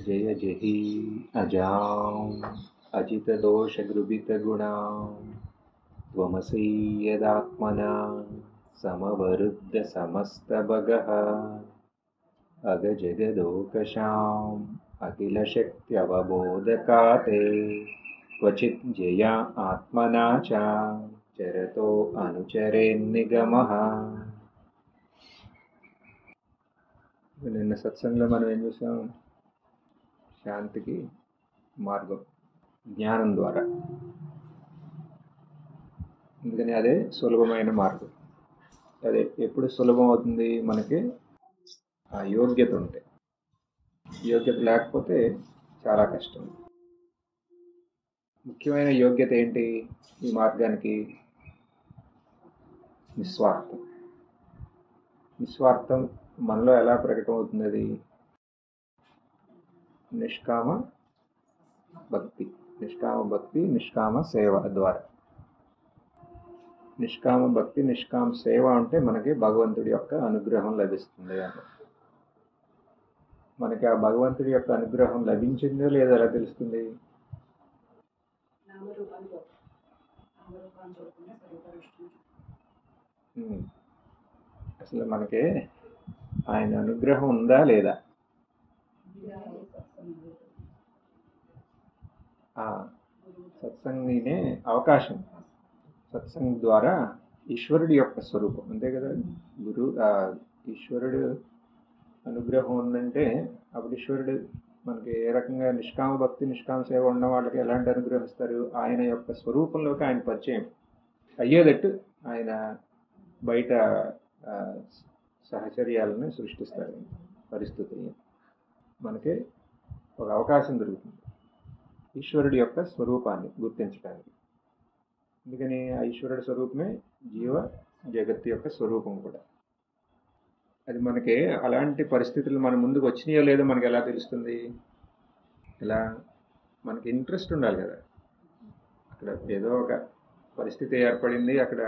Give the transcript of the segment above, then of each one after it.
जय जहि अजाम् अजितदोषगृभितगुणाम् त्वमसि यदात्मना समवरुद्धसमस्तभगः अगजगदोकशाम् अखिलशक्त्यवबोधकाते क्वचित् जया आत्मना च चरतो अनुचरेन्निगमः. నిన్న సత్సంగంలో మనం ఏం చూసాం? శాంతికి మార్గం జ్ఞానం ద్వారా. అందుకని అదే సులభమైన మార్గం. అదే ఎప్పుడు సులభం అవుతుంది? మనకి ఆ యోగ్యత ఉంటే. యోగ్యత లేకపోతే చాలా కష్టం. ముఖ్యమైన యోగ్యత ఏంటి ఈ మార్గానికి? నిస్వార్థం. నిస్వార్థం మనలో ఎలా ప్రకటమవుతుంది? అది నిష్కామ భక్తి. నిష్కామ భక్తి, నిష్కామ సేవ ద్వారా. నిష్కామ భక్తి, నిష్కామ సేవ అంటే మనకి భగవంతుడి యొక్క అనుగ్రహం లభిస్తుంది అని. మనకి ఆ భగవంతుడి యొక్క అనుగ్రహం లభించిందో లేదో ఎలా తెలుస్తుంది? అసలు మనకి ఆయన అనుగ్రహం ఉందా లేదా? సత్సంగినే అవకాశం. సత్సంగం ద్వారా ఈశ్వరుడి యొక్క స్వరూపం అంతే కదా. ఈశ్వరుడు అనుగ్రహం ఉందంటే అప్పుడు ఈశ్వరుడు మనకి ఏ రకంగా నిష్కామ భక్తి, నిష్కామ సేవ ఉన్న వాళ్ళకి ఎలాంటి అనుగ్రహిస్తారు? ఆయన యొక్క స్వరూపంలోకి ఆయన పరిచయం అయ్యేటట్టు ఆయన బయట సహచర్యాలను సృష్టిస్తారు. పరిస్థితుల్ని మనకి ఒక అవకాశం దొరుకుతుంది ఈశ్వరుడి యొక్క స్వరూపాన్ని గుర్తించడానికి. అందుకని ఆ ఈశ్వరుడి స్వరూపమే జీవ జగత్తు యొక్క స్వరూపం కూడా. అది మనకి అలాంటి పరిస్థితులు మన ముందుకు వచ్చినాయో లేదో మనకి ఎలా తెలుస్తుంది? ఎలా? మనకి ఇంట్రెస్ట్ ఉండాలి కదా. అక్కడ ఏదో ఒక పరిస్థితి ఏర్పడింది, అక్కడ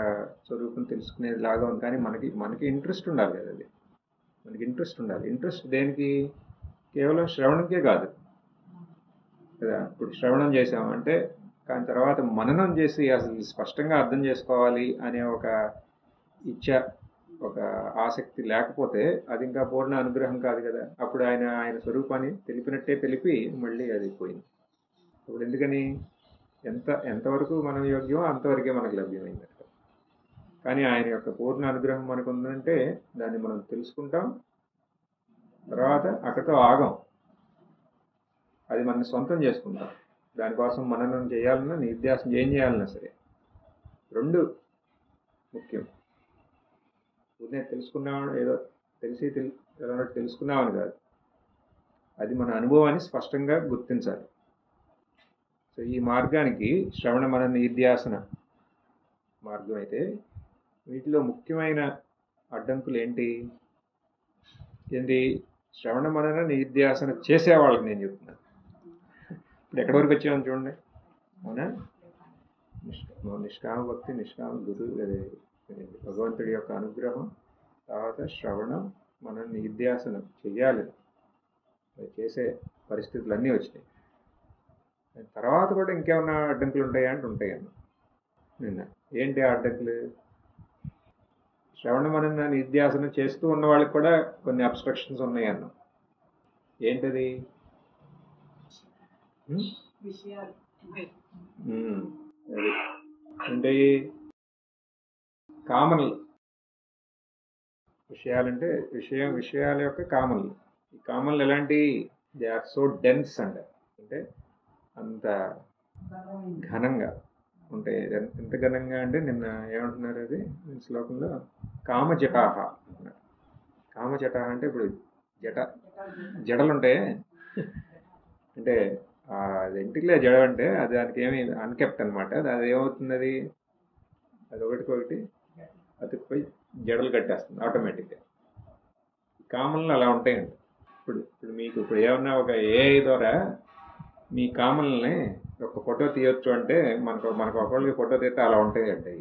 స్వరూపం తెలుసుకునేది లాగా ఉంది, కానీ మనకి ఇంట్రెస్ట్ ఉండాలి కదా. అది మనకి ఇంట్రెస్ట్ ఉండాలి. ఇంట్రెస్ట్ దేనికి? కేవలం శ్రవణంకే కాదు కదా. ఇప్పుడు శ్రవణం చేసామంటే కానీ తర్వాత మననం చేసి అసలు స్పష్టంగా అర్థం చేసుకోవాలి అనే ఒక ఇచ్చ, ఒక ఆసక్తి లేకపోతే అది ఇంకా పూర్ణ అనుగ్రహం కాదు కదా. అప్పుడు ఆయన స్వరూపాన్ని తెలిపినట్టే తెలిపి మళ్ళీ అది పోయింది. ఇప్పుడు ఎందుకని? ఎంతవరకు మనం యోగ్యమో అంతవరకే మనకు లభ్యమైంది. కానీ ఆయన యొక్క పూర్ణ అనుగ్రహం మనకు ఉందంటే దాన్ని మనం తెలుసుకుంటాం, తర్వాత అక్కడితో ఆగం. అది మనం సొంతం చేసుకుంటాం. దానికోసం మననం చేయాలన్నా, నిర్ధ్యాసం ఏం చేయాలన్నా సరే రెండు ముఖ్యం. నేను తెలుసుకున్నామని ఏదో తెలుసుకున్నామని కాదు, అది మన అనుభవాన్ని స్పష్టంగా గుర్తించాలి. సో ఈ మార్గానికి శ్రవణ మన నిర్ధ్యాసన మార్గం అయితే వీటిలో ముఖ్యమైన అడ్డంకులు ఏంటి? శ్రవణ మనన నిర్ధ్యాసన చేసేవాళ్ళకి నేను చెప్తున్నాను. ఇప్పుడు ఎక్కడి వరకు వచ్చామని చూడండి. అవునా? నిష్కామ భక్తి, నిష్కామ గురు, భగవంతుడి యొక్క అనుగ్రహం, తర్వాత శ్రవణం మన నిర్ధ్యాసనం చెయ్యాలి. చేసే పరిస్థితులు అన్నీ వచ్చినాయి. తర్వాత కూడా ఇంకేమన్నా అడ్డంకులు ఉంటాయా అంటే ఉంటాయన్న. నిన్న ఏంటి ఆ అడ్డంకులు? శ్రవణ మనన నిర్ధ్యాసనం చేస్తూ ఉన్న వాళ్ళకి కూడా కొన్ని అబ్స్ట్రక్షన్స్ ఉన్నాయన్న. ఏంటది? అంటే కామన్లు. విషయాలంటే విషయాల యొక్క కామన్లు. ఈ కామన్లు ఎలాంటి? దే ఆర్ సో డెన్స్ అంటారు. అంటే అంత ఘనంగా ఉంటాయి. ఎంత ఘనంగా అంటే నిన్న ఏమంటున్నారు? అది శ్లోకంలో కామజటాహ అంటున్నారు. కామజటాహ అంటే ఇప్పుడు జడలుంటాయి అంటే అది ఇంటికిలే జడ అంటే అది దానికి ఏమి అన్కెప్ట్ అనమాట. అది ఏమవుతుంది? అది ఒకటికొకటి అతుక్కుపోయి జడలు కట్టేస్తుంది ఆటోమేటిక్గా. కామన్లు అలా ఉంటాయండి. ఇప్పుడు మీకు ఏమన్నా ఒక ఏఐ ద్వారా మీ కామన్లని ఒక ఫోటో తీయొచ్చు అంటే మనకు ఒకళ్ళకి ఫోటో తీస్తే అలా ఉంటాయండి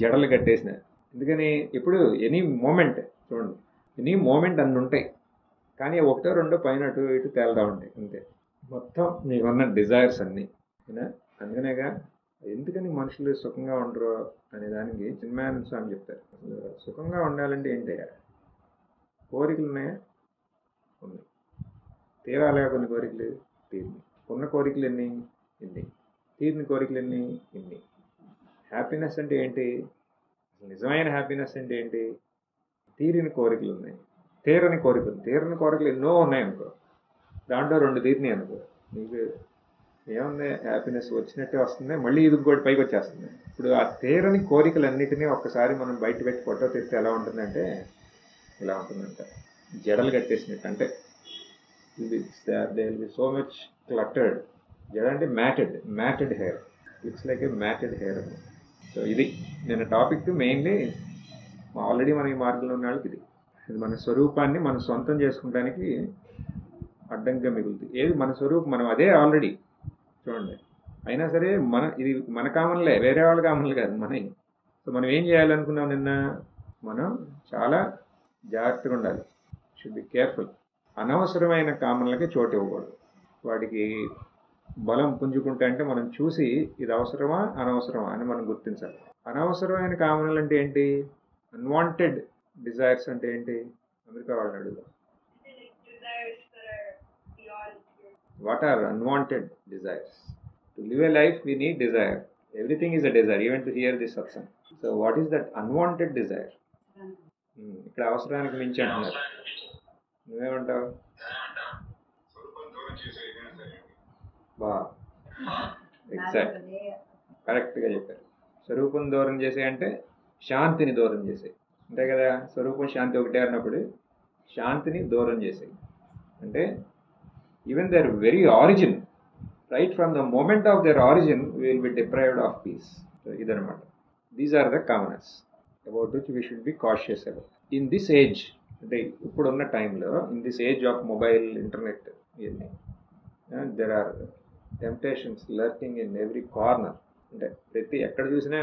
జడలు కట్టేసిన. ఎందుకని? ఇప్పుడు ఎనీ మూమెంట్ చూడండి, ఎనీ మూమెంట్ అన్ని ఉంటాయి. కానీ ఒకటో రెండో పైన అటు ఇటు తేలుతూ ఉంటాయి అంతే. మొత్తం మీకున్న డిజైర్స్ అన్నీ. అందుకనేగా ఎందుకని మనుషులు సుఖంగా ఉండరు అనే దానికి చిన్మయానంద స్వామి చెప్తారు. అసలు సుఖంగా ఉండాలంటే ఏంటయ్యా? కోరికలు ఉన్నాయా? ఉన్నాయి. తీరాలిగా కొన్ని కోరికలు తీరిని. ఉన్న కోరికలు ఎన్ని? ఇన్ని. తీరిని కోరికలు ఎన్ని? ఇన్ని. హ్యాపీనెస్ అంటే ఏంటి? నిజమైన హ్యాపీనెస్ అంటే ఏంటి? తీరిని కోరికలు ఉన్నాయి, తీరని కోరికలు. తీరని కోరికలు ఎన్నో ఉన్నాయనుకో, దాంట్లో 2 తీరినాయి అనుకో, నీకు ఏముంది? హ్యాపీనెస్ వచ్చినట్టే వస్తుంది, మళ్ళీ ఇది ఇంకోటి పైకి వచ్చేస్తుంది. ఇప్పుడు ఆ తీరని కోరికలన్నిటినీ ఒక్కసారి మనం బయట పెట్టి ఫోటో తీస్తే ఎలా ఉంటుందంటే ఇలా ఉంటుందంట, జడలు కట్టేసినట్టు. అంటే they will be so much cluttered. జడ అంటే matted hair, looks like a matted hair. So ఇది నేను టాపిక్ మెయిన్లీ ఆల్రెడీ మన ఈ మార్గంలో ఉన్న వాళ్ళకి ఇది మన స్వరూపాన్ని మనం సొంతం చేసుకోవడానికి అడ్డంగా మిగులుతుంది. ఏది మన స్వరూపం? మనం అదే ఆల్రెడీ. చూడండి, అయినా సరే ఇది మన కామన్లే, వేరే వాళ్ళ కామన్లు కాదు, మనవి. సో మనం ఏం చేయాలనుకున్నాం నిన్న? మనం చాలా జాగ్రత్తగా ఉండాలి. Should be careful. అనవసరమైన కామన్లకి చోటు ఇవ్వకూడదు. వాటికి బలం పుంజుకుంటే అంటే మనం చూసి ఇది అవసరమా అనవసరమా అని మనం గుర్తించాలి. అనవసరమైన కామన్లు అంటే ఏంటి? అన్వాంటెడ్ డిజైర్స్ అంటే ఏంటి? అమెరికా వాళ్ళని అడుగుదాం. What are unwanted desires? To live a life, we need desire. Everything is a desire, even to hear this satsang. So, what is that unwanted desire? ఇక్కడ అవసరానికి మించి అంటున్నారు. నువ్వేమంటావు? బా, ఎగ్జాక్ట్, కరెక్ట్గా చెప్పారు. స్వరూపం దూరం చేసే అంటే శాంతిని దూరం చేసే, అంతే కదా? స్వరూపం శాంతి ఒకటే అన్నప్పుడు శాంతిని దూరం చేసే అంటే even their very origin, right from the moment of their origin, we will be deprived of peace. So, idanamata. These are the commoners about which we should be cautious about. In this age, ippudunna time lo, in this age of mobile, internet, there are temptations lurking in every corner. అంటే ప్రతి ఎక్కడ చూసినా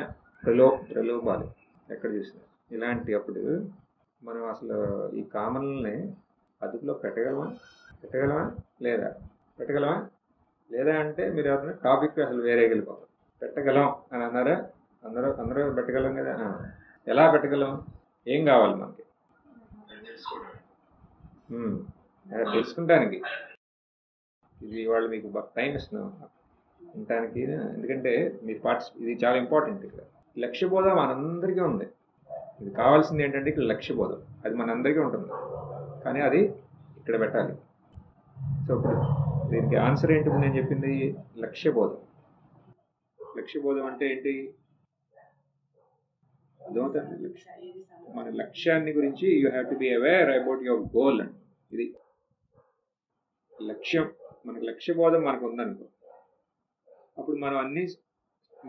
ప్రలోభాలు, ఎక్కడ చూసినా. ఇలాంటి అప్పుడు మనం అసలు ఈ కామన్లని అదుపులో పెట్టగలమా లేదా? పెట్టగలమా లేదా అంటే మీరు ఎవరైనా టాపిక్ అసలు వేరే వెళ్ళిపోతాం. పెట్టగలం అని అన్నారా? అందరూ పెట్టగలం కదా. ఎలా పెట్టగలం? ఏం కావాలి మనకి? తెలుసుకుంటానికి. ఇది వాళ్ళు మీకు టైం ఇస్తున్నాం ఉండటానికి. ఎందుకంటే మీరు ఇది చాలా ఇంపార్టెంట్. ఇక్కడ లక్ష్యబోధం మనందరికీ ఉంది. ఇది కావాల్సింది ఏంటంటే ఇక్కడ లక్ష్యబోధం, అది మనందరికీ ఉంటుంది, కానీ అది ఇక్కడ పెట్టాలి. సో ఇప్పుడు దీనికి ఆన్సర్ ఏంటి? నేను చెప్పింది లక్ష్యబోధం. లక్ష్యబోధం అంటే ఏంటి? అర్థమవుతుంది. మన లక్ష్యాన్ని గురించి you have to be aware about your goal. అండి ఇది లక్ష్యం. మనకు లక్ష్యబోధం మనకు ఉందనుకో, అప్పుడు మనం అన్ని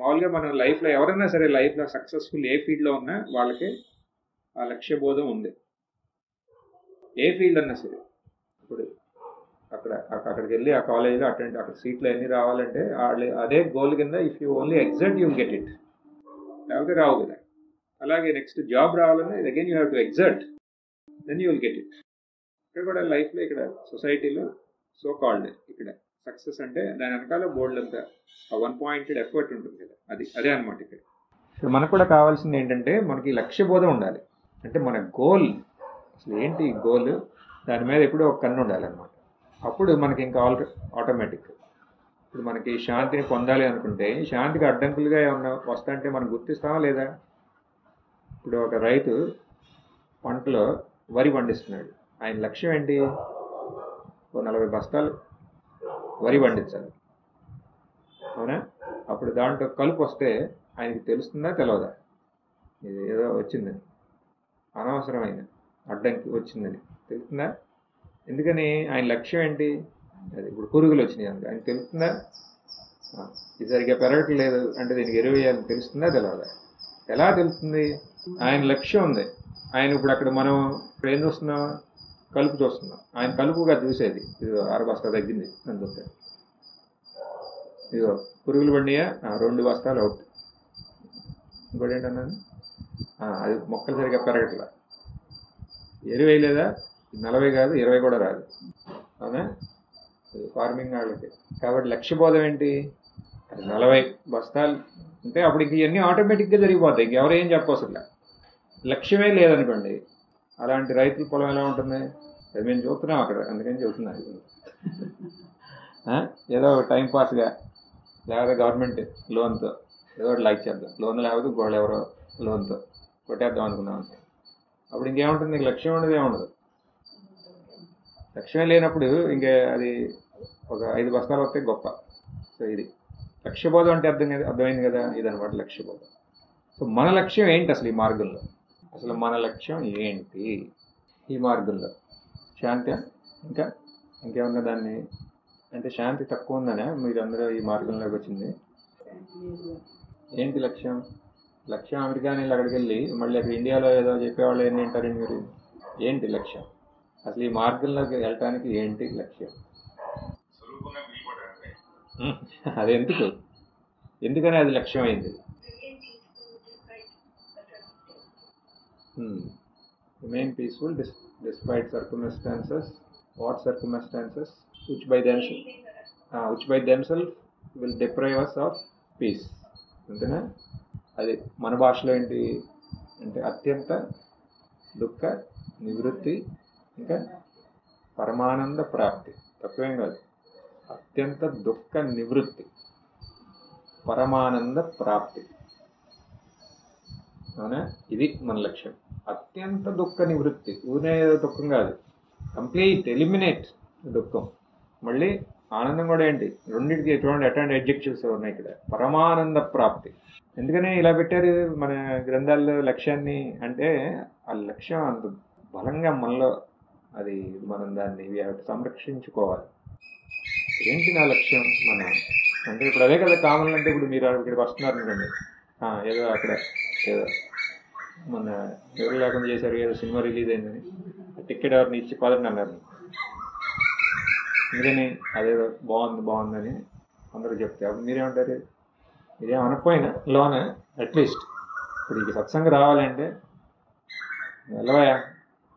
మామూలుగా మన లైఫ్లో ఎవరైనా సరే లైఫ్లో సక్సెస్ఫుల్ ఏ ఫీల్డ్లో ఉన్నా వాళ్ళకి ఆ లక్ష్యబోధం ఉంది, ఏ ఫీల్డ్ అన్నా సరే. ఇప్పుడు అక్కడికి వెళ్ళి ఆ కాలేజీలో అక్కడ సీట్లు ఎన్ని రావాలంటే అదే గోల్ కింద if you only exert you get it, లేకపోతే రావు కదా. అలాగే నెక్స్ట్ జాబ్ రావాలన్నా again you have to exert, then you will get it. ఇక్కడ కూడా లైఫ్లో, ఇక్కడ సొసైటీలో సో కాల్డ్ ఇక్కడ సక్సెస్ అంటే దాని వెనకాల బోల్డ్ అంతా వన్ పాయింటెడ్ ఎఫర్ట్ ఉంటుంది కదా, అదే అనమాట. ఇక్కడ మనకు కూడా కావాల్సింది ఏంటంటే మనకి లక్ష్యబోధం ఉండాలి. అంటే మన గోల్ అసలు ఏంటి? గోల్ దాని మీద ఎప్పుడూ ఒక కన్ను ఉండాలన్నమాట. అప్పుడు మనకి ఇంకా ఆటోమేటిక్. ఇప్పుడు మనకి శాంతిని పొందాలి అనుకుంటే శాంతికి అడ్డంకులుగా ఏమన్నా వస్తాయంటే మనం గుర్తిస్తామా లేదా? ఇప్పుడు ఒక రైతు పంటలో వరి పండిస్తున్నాడు. ఆయన లక్ష్యం ఏంటి? 40 బస్తాలు వరి పండించాలి, అవునా? అప్పుడు దాంట్లో కలుపు వస్తే ఆయనకి తెలుస్తుందా తెలియదా? ఇది ఏదో వచ్చిందని, అనవసరమైన అడ్డంకి వచ్చిందని తెలుస్తుందా? ఎందుకని? ఆయన లక్ష్యం ఏంటి? అది ఇప్పుడు పురుగులు వచ్చినాయి అనుకో, ఆయన తెలుస్తుందా? ఇది సరిగ్గా పెరగట్లేదు అంటే దీనికి ఎరువు వేయాలని తెలుస్తుందా తెలియదా? ఎలా తెలుస్తుంది? ఆయన లక్ష్యం ఉంది. ఆయన ఇప్పుడు అక్కడ మనం ఇప్పుడు ఏం చూస్తున్నాం? కలుపు చూస్తున్నాం. ఆయన కలుపుగా చూసేది ఇదిగో 6 బస్తాలు తగ్గింది అని చూస్తాడు. ఇదిగో పురుగులు పడినాయా? 2 బస్తాలు అవుట్. ఇంకోటి ఏంటన్నాను? అది మొక్కలు సరిగ్గా పెరగట్లా, ఎరువు వేయలేదా? 40 కాదు 20 కూడా రాదు. అవునా? ఫార్మింగ్ వాళ్ళకి. కాబట్టి లక్ష్యబోధం ఏంటి? అది 40 బస్తాలు అంటే అప్పుడు ఇంక ఇవన్నీ ఆటోమేటిక్గా జరిగిపోతాయి. ఇంకెవరు ఏం చెప్పవసరం. లక్ష్యమే లేదనుకోండి, అలాంటి రైతుల పొలం ఎలా ఉంటుంది? అది మేము చూస్తున్నాం అక్కడ, అందుకని చెబుతున్నాను. ఏదో టైం పాస్గా లేకపోతే గవర్నమెంట్ లోన్తో ఏదో ఒకటి లైక్ చేద్దాం, లోన్ లేకపోతే గోళ్ళు ఎవరో లోన్తో కొట్టేద్దాం అనుకున్నాం అంతే. అప్పుడు ఇంకేముంటుంది? నీకు లక్ష్యం ఉండదు, ఏముండదు. లక్ష్యమే లేనప్పుడు ఇంకే అది ఒక 5 బస్తాలు వస్తే గొప్ప. సో ఇది లక్ష్యబోధం అంటే అర్థమైంది కదా, ఇదనమాట లక్ష్యబోధం. సో మన లక్ష్యం ఏంటి అసలు ఈ మార్గంలో? అసలు మన లక్ష్యం ఏంటి ఈ మార్గంలో? శాంతి ఇంకా ఇంకేమన్నా దాన్ని అంటే శాంతి తక్కువ ఉందనే మీరందరూ ఈ మార్గంలోకి వచ్చింది? ఏంటి లక్ష్యం? లక్ష్యం అమెరికా నీళ్ళు అక్కడికి వెళ్ళి మళ్ళీ అక్కడ ఇండియాలో ఏదో చెప్పేవాళ్ళు ఏంటి అంటారండి మీరు? ఏంటి లక్ష్యం? అసలు ఈ మార్గంలోకి వెళ్ళటానికి ఏంటి లక్ష్యం? అది ఎందుకని అది లక్ష్యం అయింది? Remain peaceful despite circumstances. What circumstances? Which by themselves will deprive us of peace. అంతేనా? అది మన భాషలో ఏంటి అంటే అత్యంత దుఃఖ నివృత్తి, ఇంకా పరమానంద ప్రాప్తి. తక్కువేం కాదు. అత్యంత దుఃఖ నివృత్తి, పరమానంద ప్రాప్తి. అవునా? ఇది మన లక్ష్యం. అత్యంత దుఃఖ నివృత్తి, ఊనే దుఃఖం కాదు, కంప్లీట్ ఎలిమినేట్ దుఃఖం. మళ్ళీ ఆనందం కూడా ఏంటి? రెండింటికి చూడండి ఎట్లాంటి అడ్జెక్టివ్స్ ఉన్నాయి ఇక్కడ. పరమానంద ప్రాప్తి. ఎందుకని ఇలా పెట్టారు మన గ్రంథాల్లో లక్ష్యాన్ని అంటే? ఆ లక్ష్యం అంత బలంగా మనలో అది మనం దాన్ని సంరక్షించుకోవాలి. ఏంటి నా లక్ష్యం? మనం అంటే ఇప్పుడు అదే కదా కామన్. అంటే ఇప్పుడు మీరు ఇక్కడికి వస్తున్నారు అనుకోండి, ఏదో అక్కడ ఏదో మన ఎవరు లేకుండా చేశారు, ఏదో సినిమా రిలీజ్ అయిందని టికెట్ ఎవరిని ఇచ్చి పదండి అన్నారు. అందుకని అదేదో బాగుందని అందరూ చెప్తే అప్పుడు మీరేమంటారు? మీరేం అనకపోయినా లోన అట్లీస్ట్ ఇప్పుడు ఈ సత్సంగం రావాలంటే వెళ్ళవయా,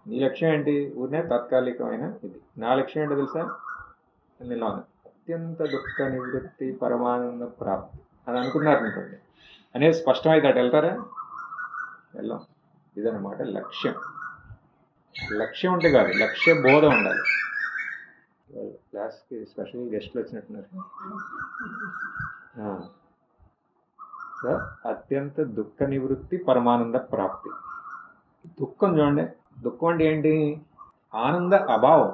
నీ లక్ష్యం ఏంటి? ఊరినే తాత్కాలికమైన ఇది. నా లక్ష్యం ఏంటో తెలుసా? లోన అత్యంత దుఃఖ నివృత్తి, పరమానంద ప్రాప్తి అని అనుకున్నారు అనుకోండి, అనేది స్పష్టమైతే అటు వెళ్తారా? వెళ్ళాం. ఇదన్నమాట లక్ష్యం. లక్ష్యం ఉంటే కాదు, లక్ష్య బోధ ఉండాలి. క్లాస్కి స్పెషల్ గెస్ట్లు వచ్చినట్టున్నారు. సో అత్యంత దుఃఖ నివృత్తి, పరమానంద ప్రాప్తి. దుఃఖం చూడండి, దుఃఖం అంటే ఏంటి? ఆనంద అభావం,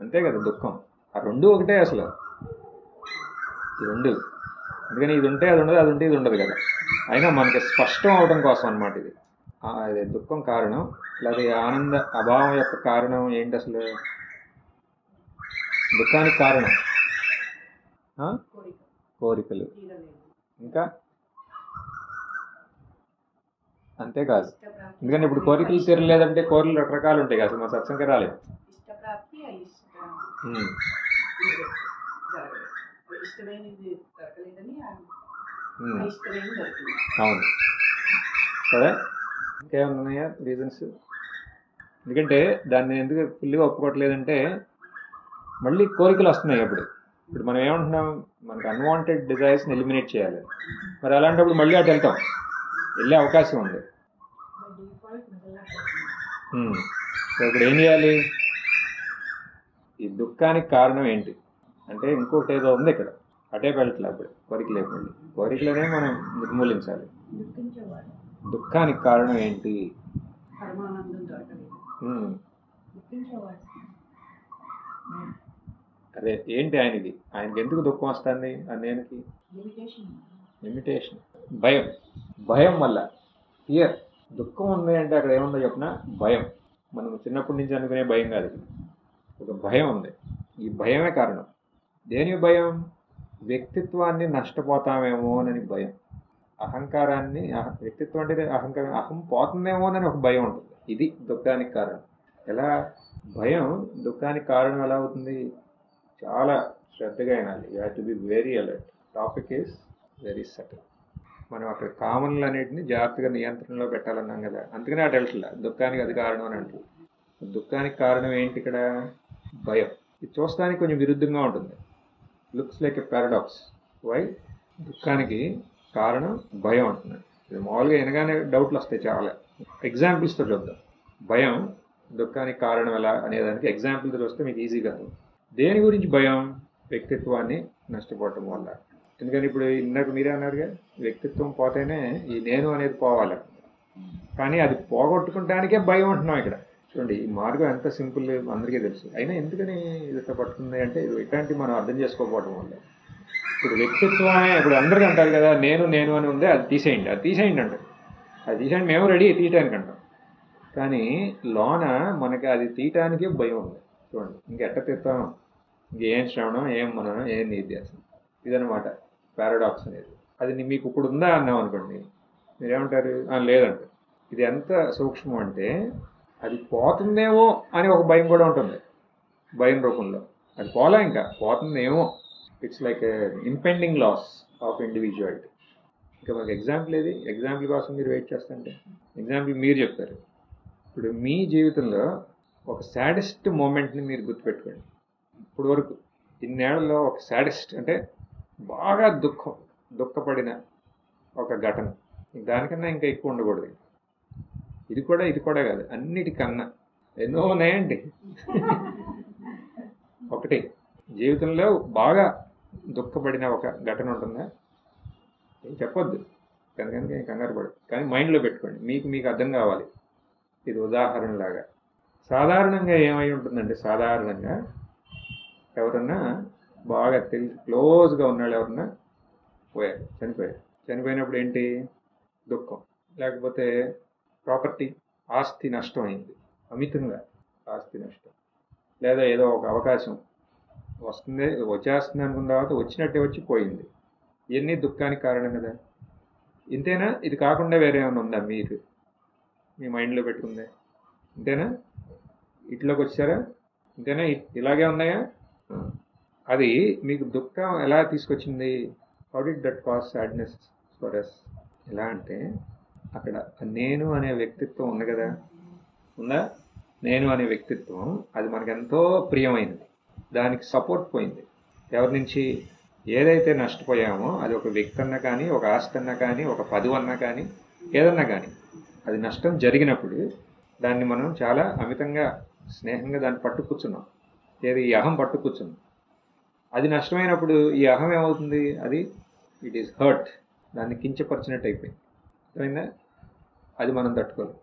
అంతే కదా దుఃఖం. ఆ రెండు ఒకటే అసలు, ఈ రెండు. అందుకని ఇది ఉంటే అది ఉండదు, అది ఉంటే ఇది ఉండదు కదా. అయినా మనకి స్పష్టం అవడం కోసం అన్నమాట ఇది. అది దుఃఖం కారణం, లేదా ఆనంద అభావం యొక్క కారణం ఏంటి అసలు? దుఃఖానికి కారణం కోరికలు. ఇంకా అంతేకాదు. ఎందుకంటే ఇప్పుడు కోరికలు తీరలేదంటే కోరికలు రకరకాలు ఉంటాయి కదా, అసలు మన సత్సంగం రాలేదు. అవును కదా. ఇంకేమన్నాయా రీజన్స్? ఎందుకంటే దాన్ని ఎందుకు ఫుల్గా ఒప్పుకోవట్లేదంటే మళ్ళీ కోరికలు వస్తున్నాయి. ఇప్పుడు మనం ఏమంటున్నాం? మనకు అన్వాంటెడ్ డిజైర్స్ని ఎలిమినేట్ చేయాలి. మరి అలాంటప్పుడు మళ్ళీ అటు వెళ్తాం, వెళ్ళే అవకాశం ఉంది. సో ఇప్పుడు ఏం చేయాలి? ఈ దుఃఖానికి కారణం ఏంటి అంటే ఇంకొకటి ఏదో ఉంది ఇక్కడ, అటే వెళ్ళట్లే. అప్పుడు కోరికలే, మళ్ళీ కోరికలనే మనం నిర్మూలించాలి. దుఃఖానికి కారణం ఏంటి? అదే ఏంటి? ఆయనకి ఎందుకు దుఃఖం వస్తుంది? నేనుకి లిమిటేషన్, భయం వల్ల. ఫియర్. దుఃఖం ఉంది అంటే అక్కడ ఏముందో చెప్పిన భయం. మనం చిన్నప్పటి నుంచి అనుకునే భయం కాదు, ఒక భయం ఉంది. ఈ భయమే కారణం. దేని భయం? వ్యక్తిత్వాన్ని నష్టపోతామేమోనని భయం. అహంకారాన్ని, వ్యక్తిత్వం అంటే అహంకారం, అహం పోతుందేమోనని ఒక భయం ఉంటుంది. ఇది దుఃఖానికి కారణం. ఎలా భయం దుఃఖానికి కారణం ఎలా అవుతుంది? చాలా శ్రద్ధగా వినాలి. You have to be very alert. Topic is very subtle. మనం అక్కడ కామన్లు అన్నిటిని జాగ్రత్తగా నియంత్రణలో పెట్టాలన్నాం కదా, అందుకనే అటు వెళ్తుందా దుఃఖానికి అది కారణం అని అంటారు. దుఃఖానికి కారణం ఏంటి ఇక్కడ? భయం. ఇది చూస్తానికి కొంచెం విరుద్ధంగా ఉంటుంది, looks like a paradox. Why? దుఃఖానికి కారణం భయం అంటున్నాడు. ఇది మామూలుగా వినగానే డౌట్లు వస్తాయి చాలా. ఎగ్జాంపుల్స్తో చూద్దాం. భయం దుఃఖానికి కారణం ఎలా అనేదానికి ఎగ్జాంపుల్తో చూస్తే మీకు ఈజీగా. దేని గురించి భయం? వ్యక్తిత్వాన్ని నష్టపోవటం వల్ల. ఎందుకని ఇప్పుడు ఇందాక మీరే అన్నారుగా, వ్యక్తిత్వం పోతేనే ఈ నేను అనేది పోవాలి. కానీ అది పోగొట్టుకుంటానికే భయం అంటున్నాం ఇక్కడ. చూడండి, ఈ మార్గం ఎంత సింపుల్ అందరికీ తెలుసు. అయినా ఎందుకని ఇది పట్టుకుంది అంటే, ఇది ఇట్లాంటివి మనం అర్థం చేసుకోకపోవడం వల్ల. ఇప్పుడు వ్యక్తిత్వమే, ఇప్పుడు అందరికీ అంటారు కదా, నేను నేను అని ఉంది, అది తీసేయండి అంటారు. అది తీసేయండి, మేము రెడీ తీయటానికి అంటాం. కానీ లోన మనకి అది తీయటానికే భయం ఉంది. చూడండి, ఇంకెట్ట తీస్తాం? ఇంకేం శ్రవణం, ఏం మననం, ఏం నిర్దేశం. ఇదనమాట పారాడాక్స్ అనేది. అది మీకు ఇప్పుడు ఉందా అన్నాం అనుకోండి, మీరేమంటారు? లేదంటారు. ఇది ఎంత సూక్ష్మం అంటే, అది పోతుందేమో అని ఒక భయం కూడా ఉంటుంది, భయం రూపంలో. అది పోలా, ఇంకా పోతుందేమో. It's like impending loss of individuality. ఇంకా మనకు ఎగ్జాంపుల్ ఏది? ఎగ్జాంపుల్ కోసం మీరు వెయిట్ చేస్తుంటే ఎగ్జాంపుల్ మీరు చెప్తారు. ఇప్పుడు మీ జీవితంలో ఒక సాడెస్ట్ మూమెంట్ని మీరు గుర్తుపెట్టుకోండి. ఇప్పుడు వరకు ఇన్నేళ్లలో ఒక సాడెస్ట్ అంటే బాగా దుఃఖపడిన ఒక ఘటన, దానికన్నా ఇంకా ఎక్కువ ఉండకూడదు. ఇది కూడా కాదు, అన్నిటికన్నా ఎన్నో ఉన్నాయండి. ఒకటి జీవితంలో బాగా దుఃఖపడిన ఒక ఘటన ఉంటుందా? ఏం చెప్పొద్దు, కనుక కంగారు పడదు. కానీ మైండ్లో పెట్టుకోండి, మీకు అర్థం కావాలి. ఇది ఉదాహరణలాగా. సాధారణంగా ఏమై ఉంటుందంటే, సాధారణంగా ఎవరన్నా బాగా క్లోజ్గా ఉన్నాళ్ళు ఎవరన్నా చనిపోయినప్పుడు ఏంటి? దుఃఖం. లేకపోతే ప్రాపర్టీ, ఆస్తి నష్టం అయింది, అమితంగా ఆస్తి నష్టం. లేదా ఏదో ఒక అవకాశం వచ్చేస్తుంది అనుకున్న తర్వాత వచ్చినట్టే వచ్చి పోయింది. ఇవన్నీ దుఃఖానికి కారణం కదా. ఇంతేనా? ఇది కాకుండా వేరే ఏమైనా ఉందా మీరు మీ మైండ్లో పెట్టుకుందే? ఇంతేనా? ఇట్లోకి వచ్చారా? ఇంతేనా? ఇలాగే ఉన్నాయా? అది మీకు దుఃఖం ఎలా తీసుకొచ్చింది? How did that cause sadness for us? ఎలా అంటే, అక్కడ నేను అనే వ్యక్తిత్వం ఉంది కదా, ఉందా? నేను అనే వ్యక్తిత్వం, అది మనకు ఎంతో ప్రియమైనది. దానికి సపోర్ట్ పోయింది. ఎవరి నుంచి? ఏదైతే నష్టపోయామో, అది ఒక వ్యక్తి అన్నా కానీ, ఒక ఆస్తి అన్నా కానీ, ఒక పదవి అన్నా కానీ, ఏదన్నా కానీ, అది నష్టం జరిగినప్పుడు దాన్ని మనం చాలా అమితంగా స్నేహంగా దాన్ని పట్టుకూర్చున్నాం. ఏది? ఈ అహం పట్టుకూర్చున్నాం. అది నష్టమైనప్పుడు ఈ అహం ఏమవుతుంది? అది ఇట్ ఈస్ హర్ట్, దాన్ని కించపరిచినట్టు అయిపోయింది. అర్థమైందా? అది మనం తట్టుకోలేం.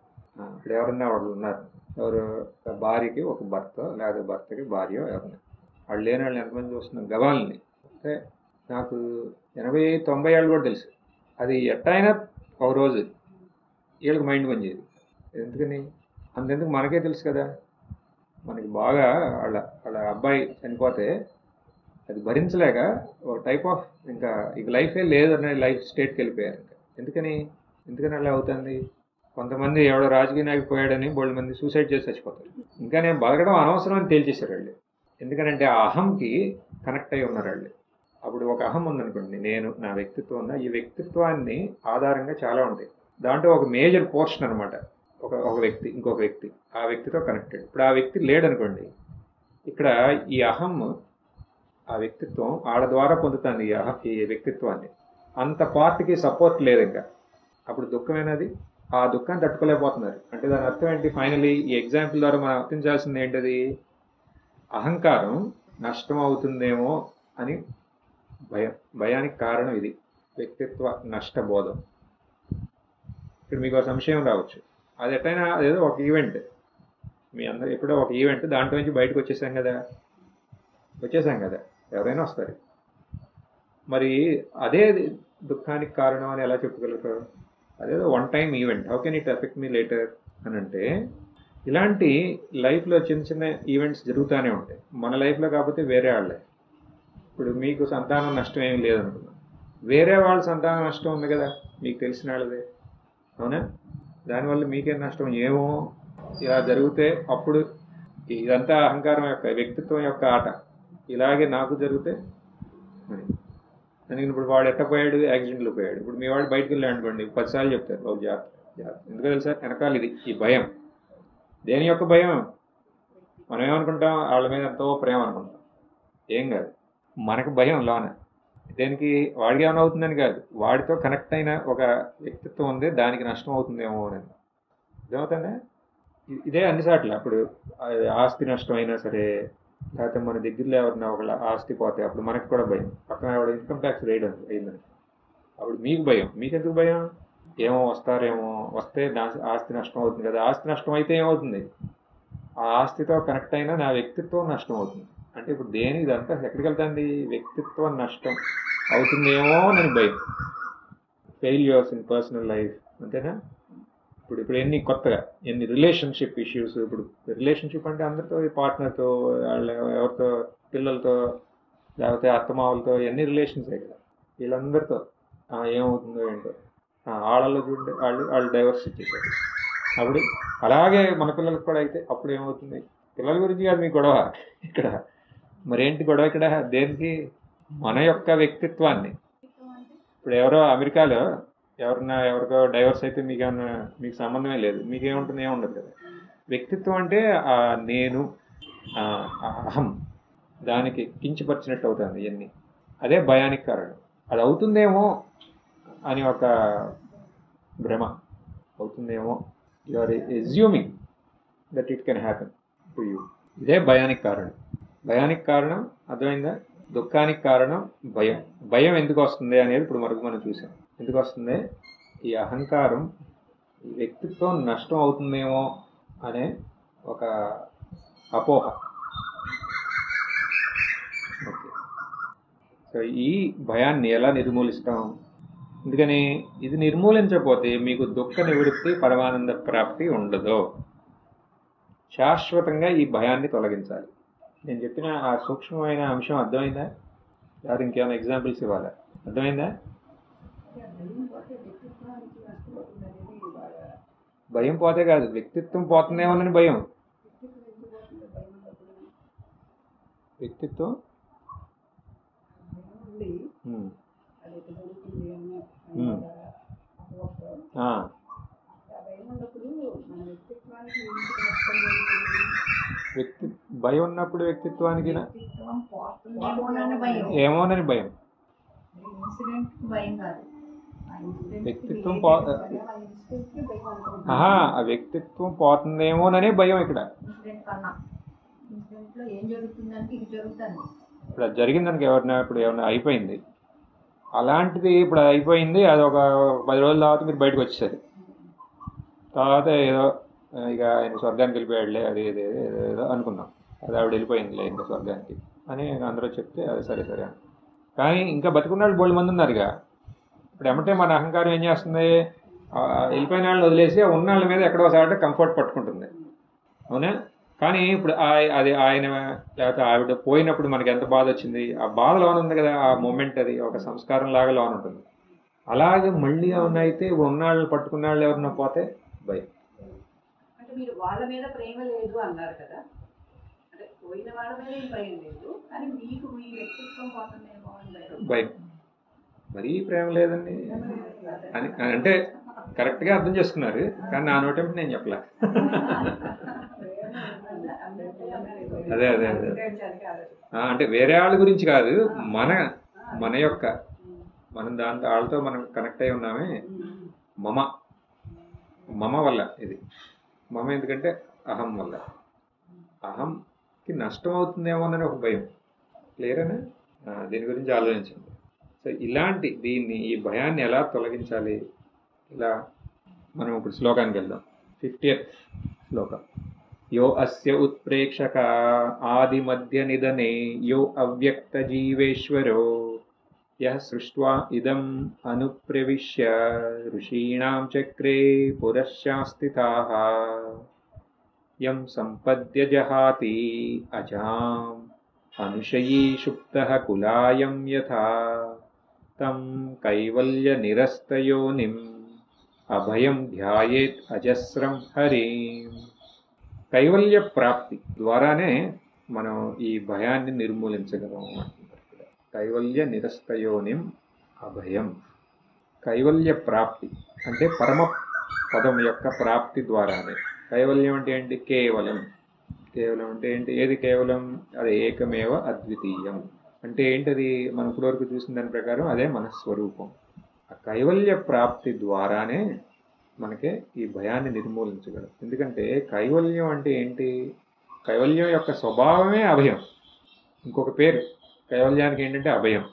ఇప్పుడు ఎవరన్నా వాళ్ళు ఉన్నారు, ఎవరు భార్యకి ఒక భర్త, లేదా భర్తకి భార్య, ఎవరన్నా వాళ్ళు లేని వాళ్ళని ఎంతమంది చూస్తున్నాం గవాల్ని. అంటే నాకు 80-90 ఏళ్ళు కూడా తెలుసు. అది ఎట్టయినా ఒక రోజు వీళ్ళకి మైండ్ పనిచేయదు. ఎందుకని? అంతెందుకు మనకే తెలుసు కదా, మనకి బాగా వాళ్ళ అబ్బాయి చనిపోతే అది భరించలేక ఒక టైప్ ఆఫ్ ఇంకా లైఫే లేదనే లైఫ్ స్టేట్కి వెళ్ళిపోయారు. ఎందుకని అలా అవుతుంది? కొంతమంది ఎవడో రాజకీయ నాయకుడు పోయాడని బోల్డ్ మంది సూసైడ్ చేసి చచ్చిపోతారు. ఇంకా నేను బతకడం అనవసరం అని తేల్చేశారు వాళ్ళు. ఎందుకనంటే ఆ అహంకి కనెక్ట్ అయి ఉన్నారు వాళ్ళు. అప్పుడు ఒక అహం ఉందనుకోండి, నేను, నా వ్యక్తిత్వం ఉందా, ఈ వ్యక్తిత్వాన్ని ఆధారంగా చాలా ఉంటాయి. దాంట్లో ఒక మేజర్ పోర్షన్ అనమాట ఒక వ్యక్తి, ఇంకొక వ్యక్తి, ఆ వ్యక్తితో కనెక్టెడ్. ఇప్పుడు ఆ వ్యక్తి లేడనుకోండి, ఇక్కడ ఈ అహం, ఆ వ్యక్తిత్వం వాళ్ళ ద్వారా పొందుతుంది ఈ వ్యక్తిత్వాన్ని. అంత పార్ట్కి సపోర్ట్ లేదు ఇంకా. అప్పుడు దుఃఖమైనది, ఆ దుఃఖాన్ని తట్టుకోలేకపోతున్నారు. అంటే దాని అర్థం ఏంటి? ఫైనలీ ఈ ఎగ్జాంపుల్ ద్వారా మనం అర్థించాల్సింది ఏంటది? అహంకారం నష్టం అవుతుందేమో అని భయానికి కారణం ఇది, వ్యక్తిత్వ నష్టబోధం. ఇక్కడ మీకు ఒక సంశయం రావచ్చు, అది ఎట్టయినా అదేదో ఒక ఈవెంట్, మీ అందరూ ఎప్పుడో ఒక ఈవెంట్, దాంట్లో నుంచి బయటకు వచ్చేసాం కదా, ఎవరైనా వస్తారు. మరి అదే దుఃఖానికి కారణం అని ఎలా చెప్పగలుగుతారు? అదేదో one time event, how can it effect me later అని అంటే, ఇలాంటి లైఫ్లో చిన్న చిన్న ఈవెంట్స్ జరుగుతూనే ఉంటాయి. మన లైఫ్లో కాకపోతే వేరే వాళ్ళే. ఇప్పుడు మీకు సంతానం నష్టం ఏమి లేదనుకున్నాం, వేరే వాళ్ళ సంతానం నష్టం ఉంది కదా, మీకు తెలిసిన వాళ్ళదే, అవునా? దానివల్ల మీకేం నష్టం? ఏమో ఇలా జరిగితే అప్పుడు ఇదంతా అహంకారం యొక్క, వ్యక్తిత్వం యొక్క ఆట. ఇలాగే నాకు జరిగితే అని. అందుకని ఇప్పుడు వాడు ఎట్టపోయాడు? యాక్సిడెంట్లో పోయాడు. ఇప్పుడు మీ వాడు బయటకు వెళ్ళి అనుకోండి, 10 సార్లు చెప్తారు, బాబు జాగ్రత్త. ఎందుకు తెలుసా? వెనకాల ఇది, ఈ భయం. దేని యొక్క భయం? మనం ఏమనుకుంటాం, వాళ్ళ మీద ఎంతో ప్రేమ అనుకుంటాం. ఏం కాదు, మనకు భయం లోన. దేనికి? వాడికి ఏమైనా అవుతుందని కాదు, వాడితో కనెక్ట్ అయిన ఒక వ్యక్తిత్వం ఉంది, దానికి నష్టం అవుతుందేమో అని. అర్థమవుతుందా? ఇదే అన్నిసార్లు. అప్పుడు ఆస్తి నష్టం అయినా సరే, లేకపోతే మన దగ్గరలో ఎవరిన ఒకళ్ళ ఆస్తి పోతే అప్పుడు మనకు కూడా భయం. పక్కన ఎవడ ఇన్కమ్ ట్యాక్స్ రైడ్ అయిందని అప్పుడు మీకు భయం. మీకెందుకు భయం? ఏమో వస్తారేమో, వస్తే ఆస్తి నష్టం అవుతుంది కదా. ఆస్తి నష్టం అయితే ఏమవుతుంది? ఆ ఆస్తితో కనెక్ట్ అయినా నా వ్యక్తిత్వం నష్టం అవుతుంది. అంటే ఇప్పుడు దేని ఇదంతా ఎక్కడికి వెళ్తుంది? వ్యక్తిత్వం నష్టం అవుతుందేమో అని భయం. ఫెయిల్యూర్స్ ఇన్ పర్సనల్ లైఫ్, అంతేనా? ఇప్పుడు ఎన్ని కొత్తగా ఎన్ని రిలేషన్షిప్ ఇష్యూస్. ఇప్పుడు రిలేషన్షిప్ అంటే అందరితో, పార్ట్నర్తో, వాళ్ళ ఎవరితో, పిల్లలతో, లేకపోతే అత్తమావులతో, ఎన్ని రిలేషన్సే కదా. వీళ్ళందరితో ఏమవుతుందో ఏంటో. వాళ్ళలో చూడండి, వాళ్ళు డైవర్స్ ఇచ్చేసారు. అప్పుడు అలాగే మన పిల్లలకు కూడా అయితే అప్పుడు ఏమవుతుంది? పిల్లల గురించి కాదు మీ గొడవ ఇక్కడ. మరేంటి గొడవ ఇక్కడ? దేనికి? మన యొక్క వ్యక్తిత్వాన్ని. ఇప్పుడు ఎవరో అమెరికాలో ఎవరికో డైవర్స్ అయితే మీకు సంబంధమే లేదు, మీకేముంటుంది? ఏముండదు కదా. వ్యక్తిత్వం అంటే నేను, అహం, దానికి కించపరిచినట్టు అవుతుంది ఇవన్నీ. అదే భయానికి కారణం. అది అవుతుందేమో అని ఒక భ్రమ. అవుతుందేమో, you are assuming that it can happen to you. ఇదే భయానికి కారణం. భయానికి కారణం అర్థమైందా? దుఃఖానికి కారణం భయం. భయం ఎందుకు వస్తుంది అనేది ఇప్పుడు మనం చూసాం. ఎందుకు వస్తుంది? ఈ అహంకారం, ఈ వ్యక్తిత్వం నష్టం అవుతుందేమో అనే ఒక అపోహ. ఓకే, సో ఈ భయాన్ని ఎలా నిర్మూలిస్తాం? ఎందుకని? ఇది నిర్మూలించకపోతే మీకు దుఃఖ నివృత్తి, పరమానంద ప్రాప్తి ఉండదు. శాశ్వతంగా ఈ భయాన్ని తొలగించాలి. నేను చెప్పిన ఆ సూక్ష్మమైన అంశం అర్థమైందా? లేదా ఇంకేమైనా ఎగ్జాంపుల్స్ ఇవ్వాలా? అర్థమైందా? భయం పోతే కాదు, వ్యక్తిత్వం పోతుందేమోనని భయం. వ్యక్తిత్వం భయం ఉన్నప్పుడు వ్యక్తిత్వానికి ఏమోనని భయం. వ్యక్తిత్వం ఆ వ్యక్తిత్వం పోతుందేమోననే భయం ఇక్కడ. ఇప్పుడు అది జరిగిందనుకో, ఎవరినా ఇప్పుడు ఏమన్నా అయిపోయింది, అలాంటిది ఇప్పుడు అది అయిపోయింది, అది ఒక 10 రోజుల తర్వాత మీరు బయటకు వచ్చేసారు. తర్వాత ఏదో ఇక ఆయన స్వర్గానికి వెళ్ళిపోయాడులే, అది ఏదో అనుకున్నాం. అది ఆవిడ వెళ్ళిపోయిందిలే ఇంకా స్వర్గానికి అని అందరూ చెప్తే అది సరే సరే అని. కానీ ఇంకా బతుకున్నాళ్ళు బోల్డ్ మంది ఉన్నారుగా. ఇప్పుడు ఏమంటే మన అహంకారం ఏం చేస్తుంది? వెళ్ళిపోయిన వాళ్ళని వదిలేసి ఉన్న వాళ్ళ మీద ఎక్కడో ఒకసారి కంఫర్ట్ పట్టుకుంటుంది, అవునా? కానీ ఇప్పుడు అది ఆయన లేకపోతే ఆవిడ పోయినప్పుడు మనకి ఎంత బాధ వచ్చింది, ఆ బాధ లోన్ ఉంది కదా, ఆ మూమెంట్ అది ఒక సంస్కారం లాగా లోన్ ఉంటుంది. అలాగే మళ్ళీ ఏమన్నా అయితే ఉన్నాళ్ళని పట్టుకున్న వాళ్ళు ఎవరన్నా పోతే భయం. అంటే మీరు వాళ్ళ మీద ప్రేమ లేదు అన్నారు కదా, అంటే పోయిన వాళ్ళ మీద భయం లేదు, కానీ మీకు మీ వ్యక్తిత్వం పోతుందేమో అని భయం. మరీ ప్రేమ లేదండి అని అంటే కరెక్ట్గా అర్థం చేసుకున్నారు, కానీ నా నోటంటే నేను చెప్పలే. అదే అదే అదే అంటే వేరే వాళ్ళ గురించి కాదు, మన యొక్క మనం దాంతో వాళ్ళతో మనం కనెక్ట్ అయి ఉన్నామే. మమ వల్ల ఇది. మమ ఎందుకంటే అహం వల్ల. అహంకి నష్టం అవుతుందేమోనని ఒక భయం. క్లియరేనా? దీని గురించి ఆలోచించండి. సో దీన్ని ఈ భయాన్ని ఎలా తొలగించాలి? ఇలా మనం ఇప్పుడు శ్లోకానికి వెళ్దాం. 50th శ్లోకం. యో అస్య ఉత్ప్రేక్షక ఆది మధ్య నిధనే యో అవ్యక్త జీవేశ్వరో యః సృష్ట్వా ఇదం అనుప్రవిశ్య ఋషీణాం చక్రే పురశ్చాస్థితాః యం సంపద్య జహాతి అజాం అనుషయీ సుప్తః కులాయం యథా తం కైవల్య నిరస్తయోనిం అభయం ధ్యాయేత్ అజస్రం హరిం. కైవల్య ప్రాప్తి ద్వారానే మనం ఈ భయాన్ని నిర్మూలించగలం అంటున్నారు. కైవల్య నిరస్తయోనిం అభయం. కైవల్య ప్రాప్తి అంటే పరమ పదం యొక్క ప్రాప్తి ద్వారానే. కైవల్యం అంటే ఏంటి? కేవలం. కేవలం అంటే ఏంటి? ఏది కేవలం? అది ఏకమేవ అద్వితీయం. అంటే ఏంటది? మనం ఇప్పటివరకు చూసిన దాని ప్రకారం అదే మన స్వరూపం. ఆ కైవల్య ప్రాప్తి ద్వారానే మనకి ఈ భయాన్ని నిర్మూలించగలం. ఎందుకంటే కైవల్యం అంటే ఏంటి? కైవల్యం యొక్క స్వభావమే అభయం. ఇంకొక పేరు కైవల్యానికి ఏంటంటే అభయం.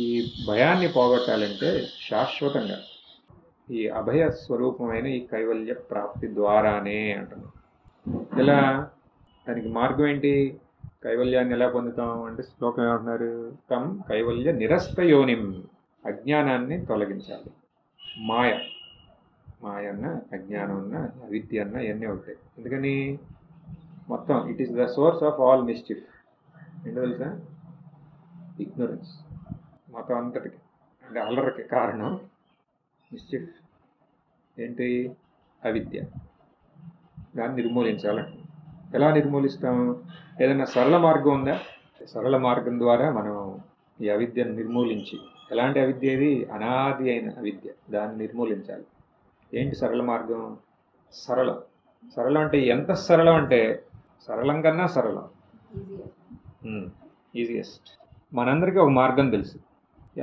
ఈ భయాన్ని పోగొట్టాలంటే శాశ్వతంగా ఈ అభయ స్వరూపమైన ఈ కైవల్య ప్రాప్తి ద్వారానే అంటున్నాం. ఎలా? దానికి మార్గం ఏంటి? కైవల్యాన్ని ఎలా పొందుతాం అంటే శ్లోకం ఏమంటున్నారు? తం కైవల్య నిరస్త యోనిం. అజ్ఞానాన్ని తొలగించాలి. మాయ అన్న, అజ్ఞానం అన్న, అవిద్య అన్న ఇవన్నీ ఉంటాయి. ఎందుకని? మొత్తం it is the source of all mischief. ఏంటో తెలుసా? ఇగ్నోరెన్స్. మొత్తం అంతటికి అంటే అల్లరికి కారణం మిస్చిఫ్ ఏంటి? అవిద్య. దాన్ని నిర్మూలించాలంట. ఎలా నిర్మూలిస్తాం? ఏదైనా సరళ మార్గం ఉందా? సరళ మార్గం ద్వారా మనం ఈ అవిద్యను నిర్మూలించి, ఎలాంటి అవిద్య? ఇది అనాది అయిన అవిద్య. దాన్ని నిర్మూలించాలి. ఏంటి సరళ మార్గం? సరళం. సరళం అంటే ఎంత సరళం అంటే సరళం కన్నా సరళం, ఈజియెస్ట్. మనందరికీ ఒక మార్గం తెలుసు.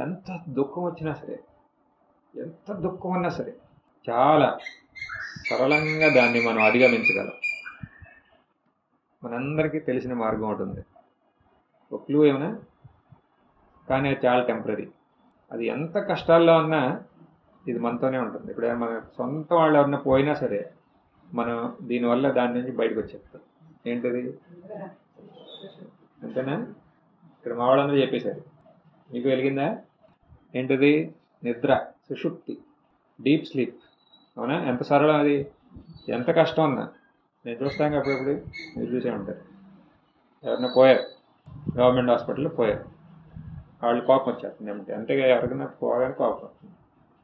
ఎంత దుఃఖం వచ్చినా సరే, ఎంత దుఃఖం ఉన్నా సరే చాలా సరళంగా దాన్ని మనం అధిగమించగలం. మనందరికీ తెలిసిన మార్గం ఒకటి ఉంది. ఒక క్లూ ఏమైనా, కానీ అది చాలా టెంపరీ. అది ఎంత కష్టాల్లో ఉన్నా ఇది మనతోనే ఉంటుంది. ఇప్పుడు మన సొంత వాళ్ళు ఎవరన్నా పోయినా సరే మనం దీనివల్ల దాని నుంచి బయటకు వచ్చేస్తాం. ఏంటది? అంతేనా? ఇక్కడ మా వాళ్ళందరూ చెప్పేశారు. మీకు వెలిగిందా? ఏంటది? నిద్ర, సుషుప్తి, డీప్ స్లీప్. అవునా? ఎంత సరళం అది. ఎంత కష్టం ఉన్నా నేను చూస్తాను. అప్పుడప్పుడు మీరు చూసే ఉంటారు. ఎవరైనా పోయారు, గవర్నమెంట్ హాస్పిటల్లో పోయారు, వాళ్ళు కోపం వచ్చేస్తుంది ఏమంటే. అంతేగా ఎవరికైనా పోగానే కోపం.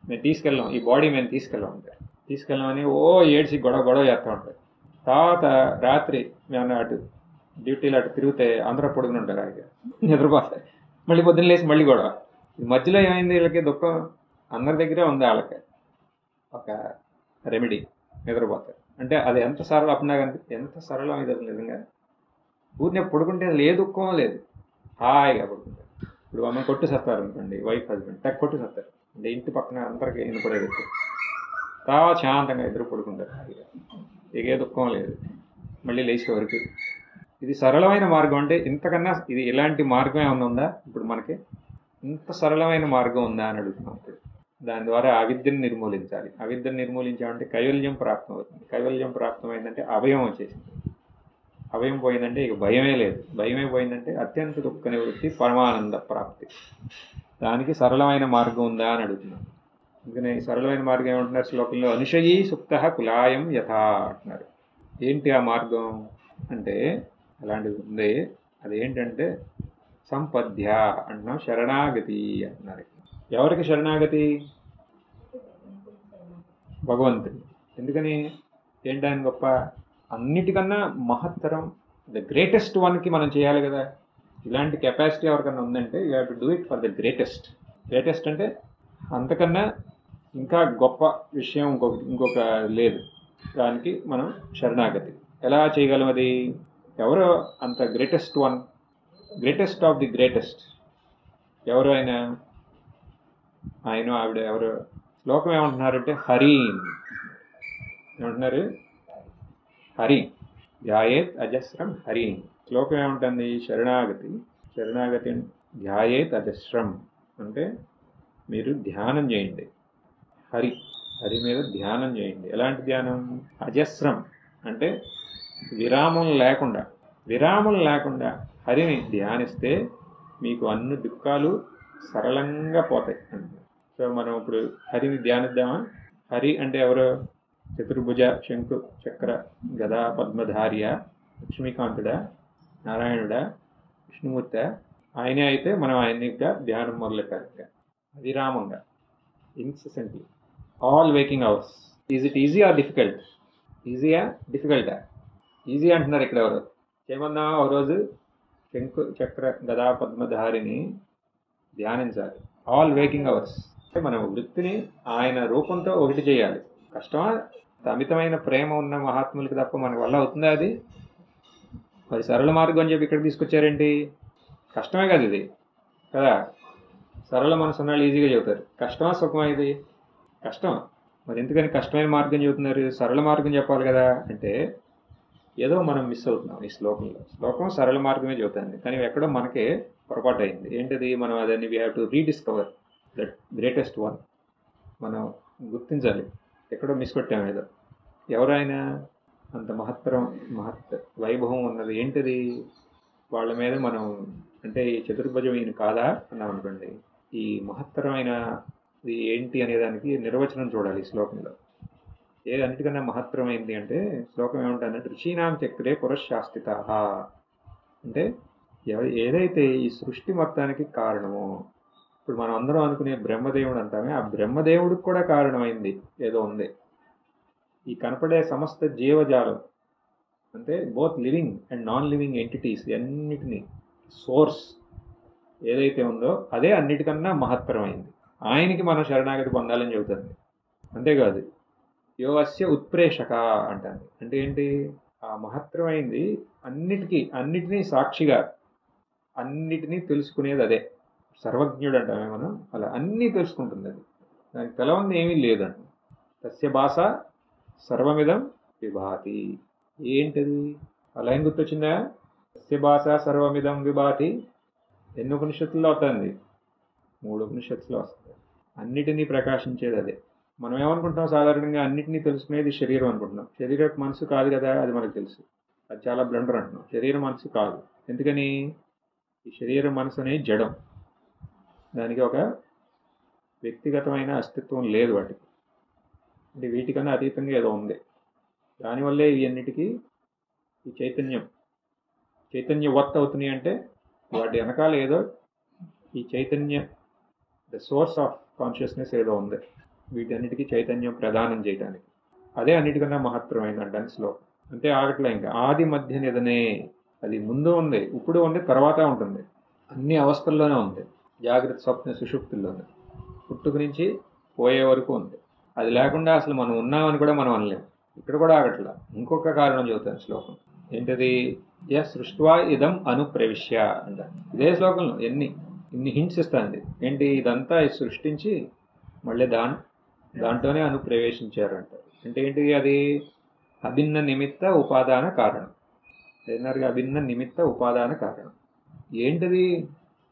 మేము తీసుకెళ్ళాం, ఈ బాడీ మేము తీసుకెళ్ళాం అంటే తీసుకెళ్ళామని ఏడ్చి గొడవ చేస్తూ ఉంటారు. తర్వాత రాత్రి మేము అటు డ్యూటీలో అటు తిరిగితే అందరూ పొడుగుని ఉంటారు. అలాగే నిద్రపోతాయి. మళ్ళీ పొద్దున్న లేచి మళ్ళీ గొడవ. ఈ మధ్యలో ఏమైంది? వీళ్ళకి దుఃఖం అందరి దగ్గరే ఉంది. వాళ్ళకి ఒక రెమెడీ, నిద్రపోతారు. అంటే అది ఎంత సరళం అప్పుడా కానీ, ఎంత సరళం ఇది అసలు నిజంగా. ఊరినే పడుకుంటే అసలు ఏ దుఃఖం లేదు, హాయిగా పడుకుంటారు. ఇప్పుడు అమ్మ కొట్టు సత్తారు అనుకోండి, వైఫ్ హస్బెండ్ టక్ కొట్టు సత్తారు అంటే ఇంటి పక్కన అందరికీ వినపడేది. తర్వాత శాంతంగా ఇద్దరు పడుకుంటారు. ఏ దుఃఖం లేదు. మళ్ళీ లేచే వరకు. ఇది సరళమైన మార్గం. అంటే ఇంతకన్నా ఇది ఇలాంటి మార్గం ఏమన్నా ఉందా? ఇప్పుడు మనకి ఇంత సరళమైన మార్గం ఉందా అని అడుగుతున్నాం. ఇప్పుడు దాని ద్వారా అవిద్యను నిర్మూలించాలి. అవిద్యను నిర్మూలించామంటే కైవల్యం ప్రాప్తం అవుతుంది. కైవల్యం ప్రాప్తమైందంటే అభయం వచ్చేసింది. అభయం పోయిందంటే ఇక భయమే లేదు. భయమే పోయిందంటే అత్యంత దుఃఖ నివృత్తి, పరమానంద ప్రాప్తి. దానికి సరళమైన మార్గం ఉందా అని అడుగుతున్నాం. అందుకనే సరళమైన మార్గం ఏమంటున్నారు శ్లోకంలో? అనుషయీ సుప్త కులాయం యథా అంటున్నారు. ఏంటి ఆ మార్గం అంటే? అలాంటిది ఉంది. అదేంటంటే సంపద్య అంటున్నాం, శరణాగతి అంటున్నారు. ఎవరికి శరణాగతి? భగవంతుడు. ఎందుకని? ఏంటని గొప్ప? అన్నిటికన్నా మహత్తరం, ద గ్రేటెస్ట్ వన్కి మనం చేయాలి కదా. ఇలాంటి కెపాసిటీ ఎవరికన్నా ఉందంటే you have to do it for the greatest. Greatest అంటే అంతకన్నా ఇంకా గొప్ప విషయం ఇంకొక లేదు. దానికి మనం శరణాగతి ఎలా చేయగలం? అది ఎవరో అంత greatest one, greatest of the greatest ఎవరు? ఆయన ఆవిడ ఎవరు? శ్లోకం ఏమంటున్నారంటే హరిం ఏమంటున్నారు? హరి ధ్యాయేత్ అజస్రం హరిం. శ్లోకం ఏముంటుంది? శరణాగతి ధ్యాయేత్ అజస్రం అంటే మీరు ధ్యానం చేయండి. హరి మీద ధ్యానం చేయండి. ఎలాంటి ధ్యానం? అజస్రం అంటే విరామం లేకుండా హరిని ధ్యానిస్తే మీకు అన్ని దుఃఖాలు సరళంగా పోతాయి. సో మనం ఇప్పుడు హరిని ధ్యానిద్దామా? హరి అంటే ఎవరు? చతుర్భుజ, శంకు, చక్ర, గదా, పద్మధార్య, లక్ష్మీకాంతుడా, నారాయణుడా, విష్ణుమూర్త. ఆయనే అయితే మనం ఆయనగా ధ్యానం మొదలెట్టాలి. విరామంగా, incessantly, all waking hours. Is it easy or difficult? ఈజీయా డిఫికల్టా? ఈజీ అంటున్నారు ఇక్కడ ఎవరు. ఏమన్నా ఒక రోజు శంకు, చక్ర, గదా, పద్మధారిని ధ్యానించాలి ఆల్ వేకింగ్ అవర్స్. మన వృత్తిని ఆయన రూపంతో ఒకటి చేయాలి. కష్టమా? అమితమైన ప్రేమ ఉన్న మహాత్ములకి తప్ప మన వల్ల అవుతుందా అది? మరి సరళ మార్గం అని చెప్పి ఇక్కడ తీసుకొచ్చారేంటి? కష్టమే కదా ఇది కదా. సరళ మనసు ఉన్నాళ్ళు ఈజీగా చెబుతారు. కష్టమా సుఖమా ఇది? కష్టం. మరి ఎందుకని కష్టమైన మార్గం చెబుతున్నారు? సరళ మార్గం చెప్పాలి కదా అంటే ఏదో మనం మిస్ అవుతున్నాం ఈ శ్లోకంలో. శ్లోకం సరళ మార్గమే చెబుతుంది, కానీ ఎక్కడో మనకే పొరపాటు అయింది. ఏంటది? మనం అదని we have to rediscover that greatest one. మనం గుర్తించాలి, ఎక్కడో మిస్ కొట్టాం ఏదో. ఎవరైనా అంత మహత్ వైభవం ఉన్నది ఏంటిది? వాళ్ళ మీద మనం అంటే ఈ చతుర్భుజం ఈయన కాదా అన్నాం అనుకోండి, ఈ మహత్తరమైన ఇది ఏంటి అనేదానికి నిర్వచనం చూడాలి ఈ శ్లోకంలో. అన్నిటికన్నా మహత్తరమైంది అంటే శ్లోకం ఏమంటానంటే ఋషీనాం చక్రే పురశాస్తితాః అంటే ఏదైతే ఈ సృష్టి మొత్తానికి కారణమో, ఇప్పుడు మనం అందరం అనుకునే బ్రహ్మదేవుడు అంటామే, ఆ బ్రహ్మదేవుడికి కూడా కారణమైంది ఏదో ఉంది. ఈ కనపడే సమస్త జీవజాలం అంటే both living and non living entities అన్నిటినీ సోర్స్ ఏదైతే ఉందో అదే అన్నిటికన్నా మహత్తరమైంది. ఆయనకి మనం శరణాగతి పొందాలని చెబుతుంది. అంతేకాదు యోగస్య ఉత్ప్రేషక అంటాను. అంటే ఏంటి? ఆ మహత్తరమైంది అన్నిటినీ సాక్షిగా అన్నిటినీ తెలుసుకునేది అదే. సర్వజ్ఞుడు అంటామే మనం, అలా అన్నీ తెలుసుకుంటుంది అది. దానికి తెలవంది ఏమీ లేదంట. తస్య భాష సర్వమిదం విభాతి. ఏంటది? అలా ఏం గుర్తొచ్చిందా? తస్య భాష సర్వమిదం విభాతి ఎన్ని ఉపనిషత్తుల్లో అవుతుంది? 3 ఉపనిషత్తులో వస్తుంది. అన్నిటినీ ప్రకాశించేది అదే. మనం ఏమనుకుంటున్నాం? సాధారణంగా అన్నిటినీ తెలుసుకునేది శరీరం అనుకుంటున్నాం. శరీరం మనసు కాదు కదా, అది మనకు తెలుసు. అది చాలా బ్లండర్ అంటున్నాం. శరీరం మనసు కాదు. ఎందుకని? ఈ శరీరం మనసు అనేది జడం, దానికి ఒక వ్యక్తిగతమైన అస్తిత్వం లేదు వాటికి. అంటే వీటికన్నా అతీతంగా ఏదో ఉంది. దానివల్లే ఇవన్నిటికీ ఈ చైతన్యవత్ అవుతున్నాయి. అంటే వాటి వెనకాల ఏదో ఈ Chaitanya the source of consciousness ఏదో ఉంది వీటన్నిటికీ చైతన్యం ప్రదానం చేయడానికి. అదే అన్నిటికన్నా మహత్తరమైంది అంటాను శ్లోకం. అంటే ఆగట్లే ఇంకా. ఆది మధ్య నిధనే, అది ముందు ఉంది, ఇప్పుడు ఉంది, తర్వాత ఉంటుంది. అన్ని అవస్థల్లోనే ఉంది. జాగ్రత్త స్వప్న సుషుప్తుల్లోనే పుట్టుక నుంచి పోయే వరకు ఉంది. అది లేకుండా అసలు మనం ఉన్నామని కూడా మనం అనలేము. ఇక్కడ కూడా ఆగట్లా. ఇంకొక కారణం చెబుతాను శ్లోకం. ఏంటది? సృష్ట్వా ఇదం అనుప్రవిశ్య అంట. ఇదే శ్లోకంలో ఇన్ని హింట్స్ ఇస్తుంది. ఏంటి? ఇదంతా సృష్టించి మళ్ళీ దాంట్లోనే అనుప్రవేశించారంట. అంటే ఏంటి అది? అభిన్న నిమిత్త ఉపాదాన కారణం. ఏదన్నారుగా అభిన్న నిమిత్త ఉపాదాన కారణం. ఏంటిది?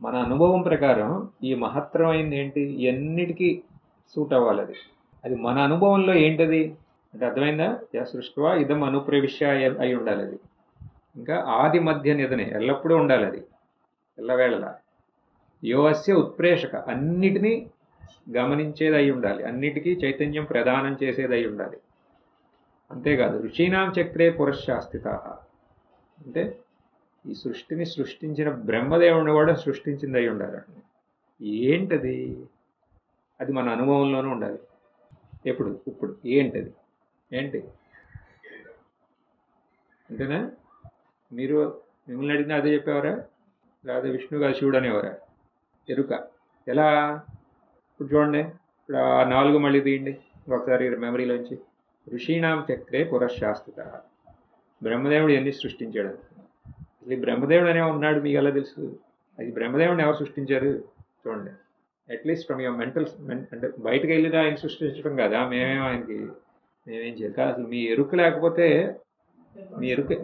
మన అనుభవం ప్రకారం ఈ మహత్తరమైంది ఏంటి? ఎన్నిటికీ సూట్ అవ్వాలి అది. అది మన అనుభవంలో ఏంటది అంటే అర్థమైందా? సృష్టివా ఇదం అనుప్రవిశ్య అయి ఉండాలి అది. ఇంకా ఆది మధ్య నిధనే, ఎల్లప్పుడూ ఉండాలి అది, ఎల్లవేళలా. యోగస్య ఉత్ప్రేషక, అన్నిటినీ గమనించేది అయి ఉండాలి, అన్నిటికీ చైతన్యం ప్రదానం చేసేది అయి ఉండాలి. అంతేకాదు ఋషీనాం చక్రే పురశాస్తితాః అంటే ఈ సృష్టిని సృష్టించిన బ్రహ్మదేవుని కూడా సృష్టించింది అయి ఉండాలి. ఏంటది? అది మన అనుభవంలోనూ ఉండాలి. ఇప్పుడు ఏంటది? ఏంటి అంతేనా? మిమ్మల్ని అడిగినా అదే చెప్పేవారా? లేదా విష్ణు కాదు శివుడు అనేవారా? ఎరుక. ఎలా? ఇప్పుడు చూడండి, ఇప్పుడు ఆ 4 మళ్ళీ తీయండి ఒకసారి మెమరీలోంచి. ఋషీనాం చక్రే పురశాస్తితాః, బ్రహ్మదేవుడు ఎన్ని సృష్టించాడు? అసలు ఈ బ్రహ్మదేవుడు అనే ఉన్నాడు మీకు ఎలా తెలుసు? అది బ్రహ్మదేవుడిని ఎవరు సృష్టించారు? చూడండి. అట్లీస్ట్ ఫ్రమ్ యువర్ అంటే బయటకు వెళ్ళి ఆయన సృష్టించడం కదా, మేమేం చేయాలి కాదు. అసలు మీ ఎరుక లేకపోతే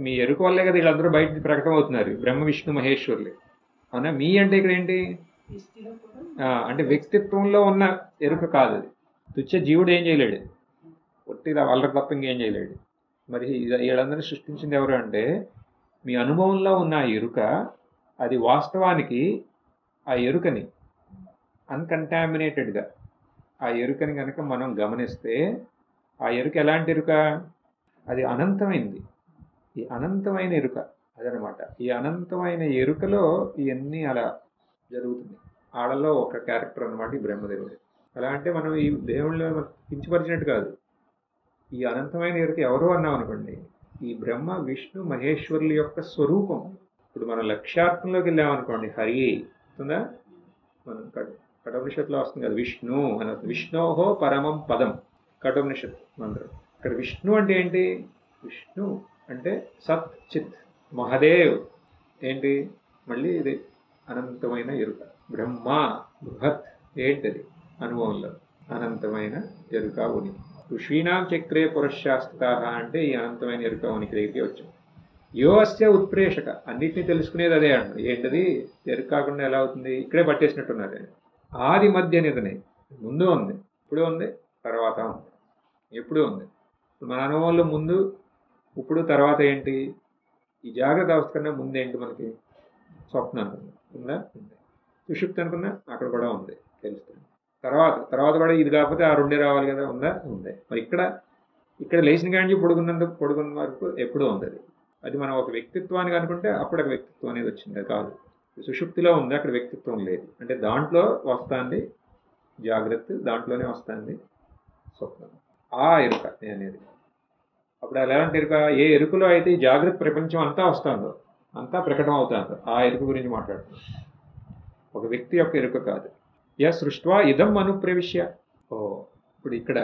మీ ఎరుక వల్లే కదా వీళ్ళందరూ బయట ప్రకటన అవుతున్నారు, బ్రహ్మ విష్ణు మహేశ్వరులు. అవునా? మీ అంటే ఇక్కడ ఏంటి అంటే వ్యక్తిత్వంలో ఉన్న ఎరుక కాదు అది. తుచ్చ జీవుడు ఏం చేయలేడు, ఒట్టిగా వాళ్ళకి తప్ప ఇంకేం చేయలేడు. మరి వీళ్ళందరినీ సృష్టించింది ఎవరు అంటే మీ అనుభవంలో ఉన్న ఆ ఎరుక. అది వాస్తవానికి ఆ ఎరుకని అన్కంటామినేటెడ్గా ఆ ఎరుకని కనుక మనం గమనిస్తే ఆ ఎరుక ఎలాంటి ఎరుక? అది అనంతమైంది. ఈ అనంతమైన ఎరుక అదనమాట. ఈ అనంతమైన ఎరుకలో ఇవన్నీ అలా జరుగుతుంది. ఆడలో ఒక క్యారెక్టర్ అనమాట ఈ బ్రహ్మదేవుడు. ఎలా అంటే మనం ఈ దేవుళ్ళు కించపరిచినట్టు కాదు. ఈ అనంతమైన ఎరుక ఎవరు అన్నాం అనుకోండి, ఈ బ్రహ్మ విష్ణు మహేశ్వరుల యొక్క స్వరూపం. ఇప్పుడు మనం లక్ష్యార్థంలోకి వెళ్ళామనుకోండి, హరి అవుతుందా? మనం కఠోపనిషత్తులో వస్తుంది కదా, విష్ణు అని. విష్ణోహో పరమం పదం కఠోపనిషత్ మంత్రం. ఇక్కడ విష్ణు అంటే ఏంటి? విష్ణు అంటే సత్ చిత్ మహదేవ్ ఏంటి, మళ్ళీ ఇది అనంతమైన ఎరుక. బ్రహ్మ బృహత్ ఏంటది, అనుభవంలో అనంతమైన ఎరుక ఉనికి. ఋషీణాం చక్రే పురశాస్త్ర అంటే ఈ అనంతమైన ఎరుక ఉనికి దగ్గరికి వచ్చాం. యో అస్య ఉత్ప్రేషక, అన్నిటినీ తెలుసుకునేది అదే అండి. ఏంటది, ఎరుక కాకుండా ఎలా అవుతుంది, ఇక్కడే పట్టేసినట్టున్నారు. ఆది మధ్య నిధనే, ముందు ఉంది, ఇప్పుడు ఉంది, తర్వాత ఉంది, ఎప్పుడు ఉంది. మన అనుభవంలో ముందు, ఇప్పుడు, తర్వాత ఏంటి, ఈ జాగ్రత్త అవస్థ కన్నా ముందు ఏంటి మనకి, స్వప్నం అనుకున్నా ఉందా, ఉంది. సుషుప్తి అనుకున్నా అక్కడ కూడా ఉంది, తెలుస్తుంది. తర్వాత కూడా ఇది కాకపోతే ఆ రెండే రావాలి కదా, ఉందా, ఉంది. మరి ఇక్కడ లేచిన కానీ పొడుకున్న వరకు ఎప్పుడూ ఉంది అది. అది మనం ఒక వ్యక్తిత్వానికి అనుకుంటే అప్పుడు ఒక వ్యక్తిత్వం అనేది వచ్చింది, అది కాదు. సుషుప్తిలో ఉంది, అక్కడ వ్యక్తిత్వం లేదు. అంటే దాంట్లో వస్తుంది జాగ్రత్త, దాంట్లోనే వస్తుంది స్వప్నం. ఆ ఎరుక అనేది. అప్పుడు ఎలాంటి ఎరుక, ఏ ఎరుకలో అయితే ఈ జాగ్రత్త ప్రపంచం అంతా వస్తుందో, అంతా ప్రకటన అవుతుందో ఆ ఎరుక గురించి మాట్లాడుతున్నాం. ఒక వ్యక్తి యొక్క ఎరుక కాదు. సృష్ట్వా ఇదం అనుప్రవిశ్య. ఇప్పుడు ఇక్కడ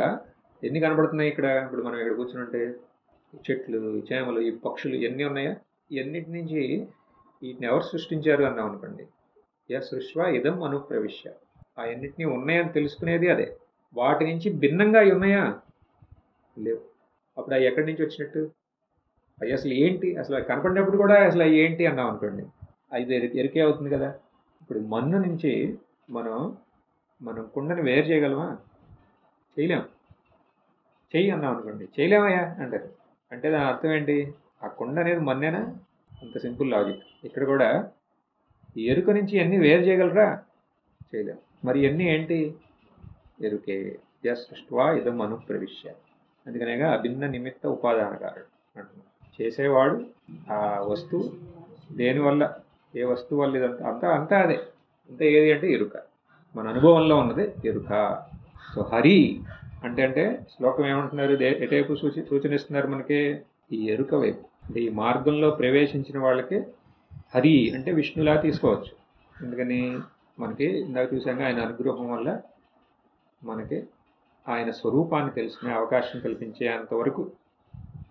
ఎన్ని కనబడుతున్నాయి, ఇప్పుడు మనం ఇక్కడ కూర్చుంటే చెట్లు, చేమలు, ఈ పక్షులు ఎన్ని ఉన్నాయా, ఇవన్నిటి నుంచి వీటిని ఎవరు సృష్టించారు అన్నాం అనుకోండి. సృష్ట్వా ఇదం అనుప్రవిశ్య, ఆ అన్నిటినీ ఉన్నాయని తెలుసుకునేది అదే. వాటి నుంచి భిన్నంగా అవి ఉన్నాయా, లేవు. అప్పుడు అవి ఎక్కడి నుంచి వచ్చినట్టు, అవి అసలు ఏంటి, అసలు అవి కనపడినప్పుడు కూడా అసలు అవి ఏంటి అన్నాం అనుకోండి, అది ఎరికే అవుతుంది కదా. ఇప్పుడు మన్ను నుంచి మనం కుండని వేరు చేయగలమా, చేయలేం. చెయ్యి అన్నాం అనుకోండి, చేయలేమయ్యా అంటారు. అంటే దాని అర్థం ఏంటి, ఆ కుండ అనేది మన్నేనా, అంత సింపుల్ లాజిక్. ఇక్కడ కూడా ఈ ఎరుక నుంచి అన్నీ వేరు చేయగలరా, చేయలేం. మరి ఇవన్నీ ఏంటి, ఎరుకే. సృష్ట్వా ఇదం అనుప్రవిశ్య. అందుకనేగా అభిన్న నిమిత్త ఉపాదానకారుడు అంటున్నాడు. చేసేవాడు ఆ వస్తువు దేనివల్ల, ఏ వస్తువు వల్ల ఇదంతా అంతా అదే. అంతా ఏది అంటే ఎరుక, మన అనుభవంలో ఉన్నది ఎరుక. సో హరి అంటే శ్లోకం ఏమంటున్నారు, ఎటైపు సూచనిస్తున్నారు మనకి, ఈ ఎరుక వైపు. అంటే ఈ మార్గంలో ప్రవేశించిన వాళ్ళకి హరి అంటే విష్ణులా తీసుకోవచ్చు. ఎందుకని మనకి ఇందాక చూసాక ఆయన అనుగ్రహం వల్ల మనకి ఆయన స్వరూపాన్ని తెలుసుకునే అవకాశం కల్పించేంతవరకు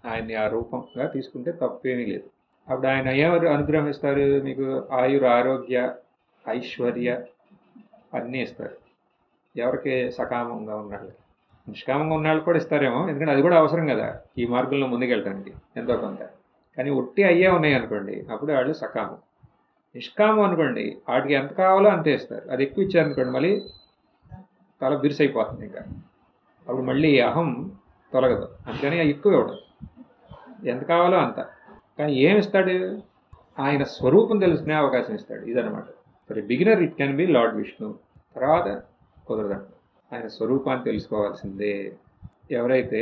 ఆయన్ని ఆ రూపంగా తీసుకుంటే తప్పేమీ లేదు. అప్పుడు ఆయన ఎవరు అనుగ్రహం ఇస్తారు, మీకు ఆయుర ఆరోగ్య ఐశ్వర్య అన్నీ ఇస్తారు. ఎవరికి, సకామంగా ఉన్నాళ్ళకి. నిష్కామంగా ఉన్నాళ్ళు కూడా ఇస్తారేమో, ఎందుకంటే అది కూడా అవసరం కదా ఈ మార్గంలో ముందుకెళ్ళడానికి ఎంతో కొంత. కానీ ఒట్టి అయ్యే ఉన్నాయి అనుకోండి, అప్పుడు వాళ్ళు సకామం. నిష్కామం అనుకోండి, వాటికి ఎంత కావాలో అంతే ఇస్తారు. అది ఎక్కువ ఇచ్చారనుకోండి మళ్ళీ తల బిరుసైపోతుంది. ఇంకా అప్పుడు మళ్ళీ అహం తొలగదు. అందుకని ఎక్కువ ఇవ్వడం, ఎంత కావాలో అంత. కానీ ఏమిస్తాడు, ఆయన స్వరూపం తెలుసుకునే అవకాశం ఇస్తాడు. ఇదనమాట. For beginner it can be lord Vishnu, తర్వాత కుదరదంట. ఆయన స్వరూపాన్ని తెలుసుకోవాల్సిందే. ఎవరైతే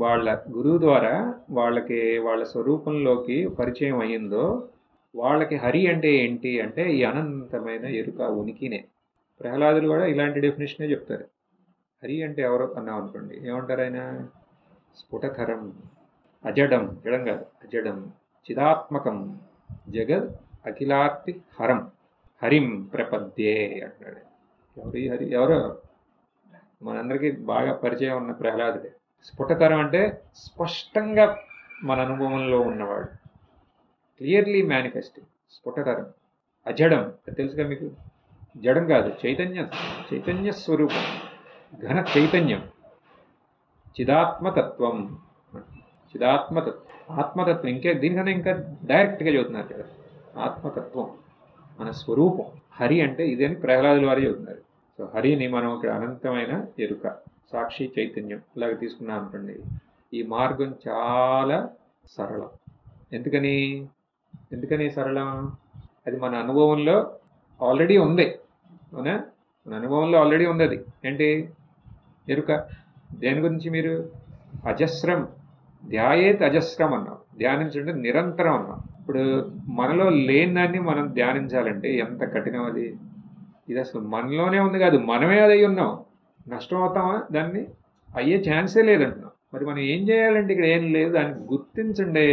వాళ్ళ గురువు ద్వారా వాళ్ళకి వాళ్ళ స్వరూపంలోకి పరిచయం అయ్యిందో వాళ్ళకి హరి అంటే ఏంటి అంటే ఈ అనంతమైన ఎరుక ఉనికినే. ప్రహ్లాదులు కూడా ఇలాంటి డెఫినేషనే చెప్తారు. హరి అంటే ఎవరో అన్నాం అనుకోండి, ఏమంటారు ఆయన, స్ఫుటతరం అజడం, జడం కాదు అజడం, చిదాత్మకం, జగద్ అఖిలార్తి హరం, హరిం ప్రపద్యే అంటాడు. ఎవరు హరి, ఎవరో మనందరికీ బాగా పరిచయం ఉన్న ప్రహ్లాదుడే. స్ఫుటతరం అంటే స్పష్టంగా మన అనుభవంలో ఉన్నవాడు, క్లియర్లీ మేనిఫెస్టింగ్. స్ఫుటతరం. అజడం తెలుసుగా మీకు, జడం కాదు, చైతన్య స్వరూపం, ఘన చైతన్యం, చిదాత్మతత్వం. ఆత్మతత్వం దీనికన్నా ఇంకా డైరెక్ట్గా చెబుతున్నారు కదా. ఆత్మతత్వం మన స్వరూపం హరి అంటే ఇదే అని ప్రహ్లాదుల వారు చెబుతున్నారు. సో హరిని మనం ఇక్కడ అనంతమైన ఎరుక, సాక్షి చైతన్యం ఇలాగ తీసుకున్నాం అనుకోండి. ఈ మార్గం చాలా సరళం. ఎందుకని సరళం, అది మన అనుభవంలో ఆల్రెడీ ఉంది. అవునా, మన అనుభవంలో ఆల్రెడీ ఉంది. అది ఏంటి, ఎరుక. దేని గురించి మీరు, అజస్రం ధ్యాయేత్ అజస్రం అన్నాం, ధ్యానించండి నిరంతరం అన్నాం. ఇప్పుడు మనలో లేని దాన్ని మనం ధ్యానించాలంటే ఎంత కఠినం అది. ఇది అసలు మనలోనే ఉంది కాదు, మనమే అది అయి ఉన్నాం. నష్టం అవుతామా, దాన్ని అయ్యే ఛాన్సే లేదంటున్నాం. మరి మనం ఏం చేయాలంటే ఇక్కడ ఏం లేదు, దాన్ని గుర్తించండి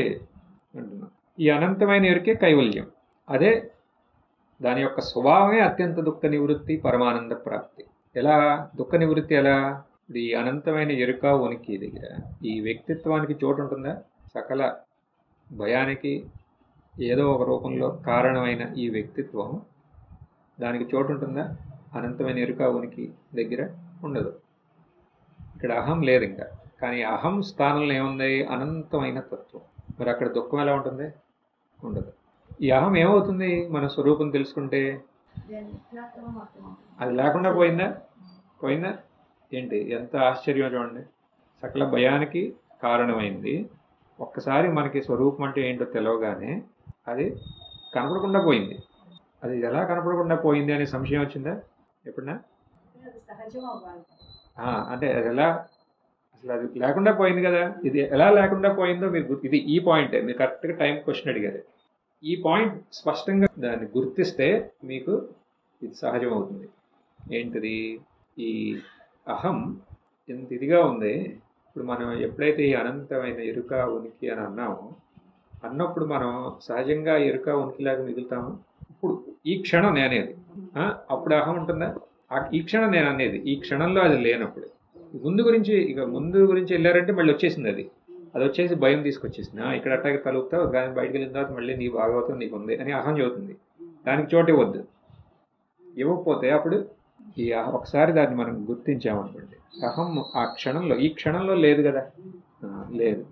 అంటున్నాం. ఈ అనంతమైన ఎరుకే కైవల్యం. అదే దాని యొక్క స్వభావమే అత్యంత దుఃఖ నివృత్తి, పరమానంద ప్రాప్తి. ఎలా దుఃఖ నివృత్తి, ఎలా, ఈ అనంతమైన ఎరుక ఉనికి దగ్గర ఈ వ్యక్తిత్వానికి చోటు ఉంటుందా, సకల భయానికి ఏదో ఒక రూపంలో కారణమైన ఈ వ్యక్తిత్వం దానికి చోటు ఉంటుందా? అనంతమైన ఎరుక ఉనికి దగ్గర ఉండదు. ఇక్కడ అహం లేదు ఇంకా. కానీ అహం స్థానంలో ఏముంది? అనంతమైన తత్వం. మరి అక్కడ దుఃఖం ఎలా ఉంటుంది? ఉండదు. ఈ అహం ఏమవుతుంది మన స్వరూపం తెలుసుకుంటే? అది లేకుండా పోయిందా ఏంటి? ఎంత ఆశ్చర్యం చూడండి. సకల భయానికి కారణమైంది ఒక్కసారి మనకి స్వరూపం అంటే ఏంటో తెలవగానే అది కనపడకుండా పోయింది. అది ఎలా కనపడకుండా పోయింది అనే సంశయం వచ్చిందా ఎప్పుడన్నా? అంటే అది ఎలా, అసలు అది లేకుండా పోయింది కదా. ఇది ఎలా లేకుండా పోయిందో మీరు ఇది ఈ పాయింటే మీరు కరెక్ట్గా టైం క్వశ్చన్ అడిగారు. ఈ పాయింట్ స్పష్టంగా దాన్ని గుర్తిస్తే మీకు ఇది సహజం అవుతుంది. ఏంటిది? ఈ అహం ఎంత ఇదిగా ఉంది. ఇప్పుడు మనం ఎప్పుడైతే ఈ అనంతమైన ఎరుక ఉనికి అని అన్నప్పుడు మనం సహజంగా ఎరుక ఉనికిలాగా మిగులుతాము. ఇప్పుడు ఈ క్షణం నేనేది, అప్పుడు అహం ఉంటుందా? ఈ క్షణం నేను అనేది, ఈ క్షణంలో అది లేనప్పుడు ముందు గురించి వెళ్ళారంటే మళ్ళీ వచ్చేసింది. అది వచ్చేసి భయం తీసుకొచ్చేసింది. ఇక్కడ అట్టాగే తలుపుతావు, కానీ బయటకు వెళ్ళిన తర్వాత మళ్ళీ నీ భాగవతం నీకు ఉంది అని అహం చెబుతుంది. దానికి చోటు ఇవ్వద్దు. ఇవ్వకపోతే అప్పుడు ఈ ఒకసారి దాన్ని మనం గుర్తించామనుకోండి, అహం ఆ క్షణంలో ఈ క్షణంలో లేదు కదా. లేదు.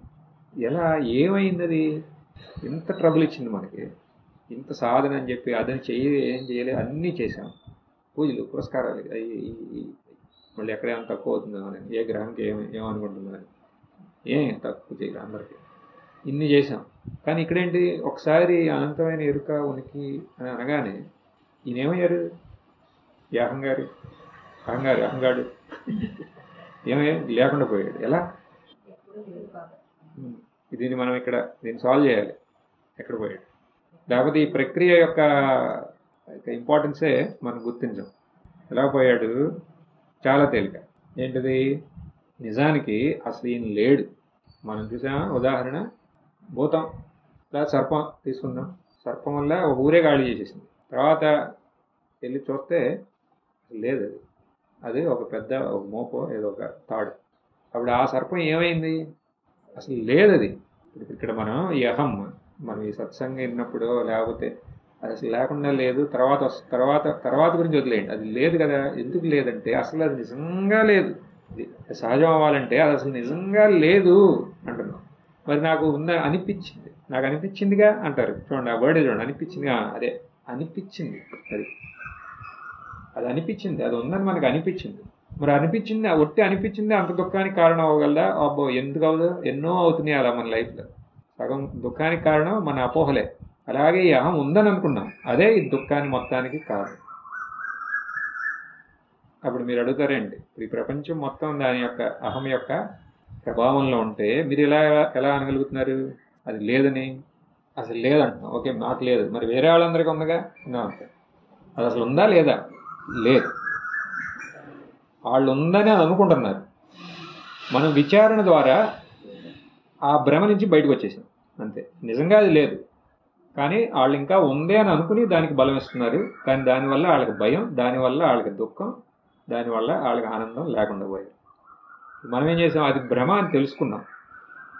ఎలా ఏమైంది? అది ఇంత ట్రబుల్ ఇచ్చింది మనకి, ఇంత సాధన అని చెప్పి అదని ఏం చేయలేదు, అన్నీ చేసాం. పూజలు పురస్కారాలు మళ్ళీ ఎక్కడేమైనా తక్కువ అవుతుందో అని, ఏ గ్రహానికి ఏమనుకుంటుందో అని, ఏం తక్కువ చేయలేదు అందరికీ. ఇన్ని చేసాం. కానీ ఇక్కడేంటి? ఒకసారి అనంతమైన ఎరుక ఉనికి అని అనగానే ఈయనేమయ్యారు? ఈ అహంగాడు ఏమయ్యాడు? లేకుండా పోయాడు. ఎలా? దీన్ని మనం దీన్ని సాల్వ్ చేయాలి. ఎక్కడ పోయాడు? లేకపోతే ఈ ప్రక్రియ యొక్క ఇంపార్టెన్సే మనం గుర్తించాం. ఎలా పోయాడు? చాలా తేలిక. ఏంటిది? నిజానికి అసలు ఈయన లేడు. మనం చూసామా ఉదాహరణ? భూతం లేదా సర్పం తీసుకుందాం. సర్పం వల్ల ఒక ఊరే గాలి చేసేసింది. తర్వాత వెళ్ళి చూస్తే లేదు, అది ఒక పెద్ద ఒక మోపో ఏదో ఒక తాడు. అప్పుడు ఆ సర్పం ఏమైంది? అసలు లేదు. అది ఇక్కడ మనం ఈ అహం మనం ఈ సత్సంగం విన్నప్పుడు లేకపోతే అది అసలు లేకుండా లేదు. తర్వాత గురించి వదిలేయండి, అది లేదు కదా. ఎందుకు లేదంటే అసలు అది నిజంగా లేదు. సహజం అవ్వాలంటే అది అసలు నిజంగా లేదు అంటున్నాం. మరి నాకు అనిపించింది, నాకు అనిపించిందిగా అంటారు. చూడండి ఆ వర్డ్ చూడండి, అనిపించిందిగా. అదే అనిపించింది. అది అనిపించింది, అది ఉందని మనకు అనిపించింది. మరి అనిపించింది, ఒట్టి అనిపించింది అంత దుఃఖానికి కారణం అవ్వగలదా? అబ్బో, ఎందుకు అవ్వదు? ఎన్నో అవుతున్నాయి అలా మన లైఫ్లో. సగం దుఃఖానికి కారణం మన అపోహలే. అలాగే ఈ అహం ఉందని అనుకున్నాం, అదే ఈ దుఃఖానికి మొత్తానికి కారణం. అప్పుడు మీరు అడుగుతారేంటి, ఈ ప్రపంచం మొత్తం దాని యొక్క అహం యొక్క ప్రభావంలో ఉంటే మీరు ఎలా అనగలుగుతున్నారు అది లేదని? అసలు లేదంటున్నాం. ఓకే, నాకు లేదు, మరి వేరే వాళ్ళందరికీ ఉందిగా. అంటారు. అది అసలు ఉందా లేదా? లేదు. వాళ్ళు ఉందని అని అనుకుంటున్నారు. మనం విచారణ ద్వారా ఆ భ్రమ నుంచి బయటకు వచ్చేసాం అంతే. నిజంగా అది లేదు, కానీ వాళ్ళు ఇంకా ఉంది అని అనుకుని దానికి బలం ఇస్తున్నారు. కానీ దానివల్ల వాళ్ళకి భయం, దానివల్ల వాళ్ళకి దుఃఖం, దానివల్ల వాళ్ళకి ఆనందం లేకుండా పోయారు. మనం ఏం చేసాం? అది భ్రమ అని తెలుసుకున్నాం.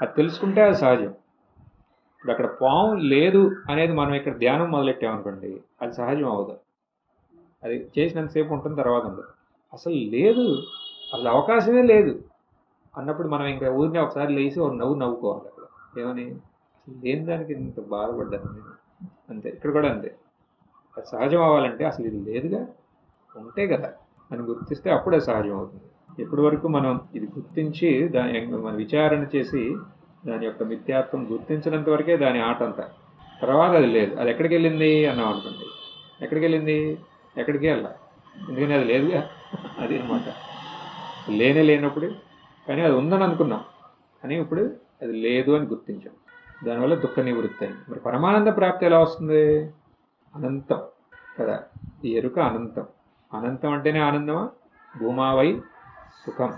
అది తెలుసుకుంటే అది సహజం. ఇప్పుడు అక్కడ పాము లేదు అనేది మనం ఇక్కడ ధ్యానం మొదలెట్టామనుకోండి, అది సహజం అవ్వదు. అది చేసినంతసేపు ఉంటుంది, తర్వాత ఉండదు. అసలు లేదు, అసలు అవకాశమే లేదు అన్నప్పుడు మనం ఇంకా ఊరిని ఒకసారి లేచి ఒక నవ్వుకోవాలి. అక్కడ ఏమని? లేని దానికి ఇంత బాధపడ్డాను నేను, అంతే. ఇక్కడ కూడా అంతే. అది సహజం అవ్వాలంటే అసలు ఇది లేదుగా, ఉంటే కదా అని గుర్తిస్తే అప్పుడే సహజం అవుతుంది. ఎప్పటి వరకు మనం ఇది గుర్తించి మన విచారణ చేసి దాని యొక్క మిథ్యాత్వం గుర్తించినంత వరకే దాని ఆట అంతా. తర్వాత అది లేదు. అది ఎక్కడికి వెళ్ళింది అన్నాం అనుకోండి, ఎక్కడికి వెళ్ళింది? ఎక్కడికి వెళ్ళా, ఎందుకని అది లేదుగా. అది అనమాట. లేనప్పుడు కానీ అది ఉందని అనుకున్నాం, కానీ ఇప్పుడు అది లేదు అని గుర్తించాం. దానివల్ల దుఃఖ నివృత్తి అయింది. మరి పరమానంద ప్రాప్తి ఎలా వస్తుంది? అనంతం కదా. ఈ ఎరుక అనంతం. అనంతం అంటేనే ఆనందమా? భూమావై సుఖం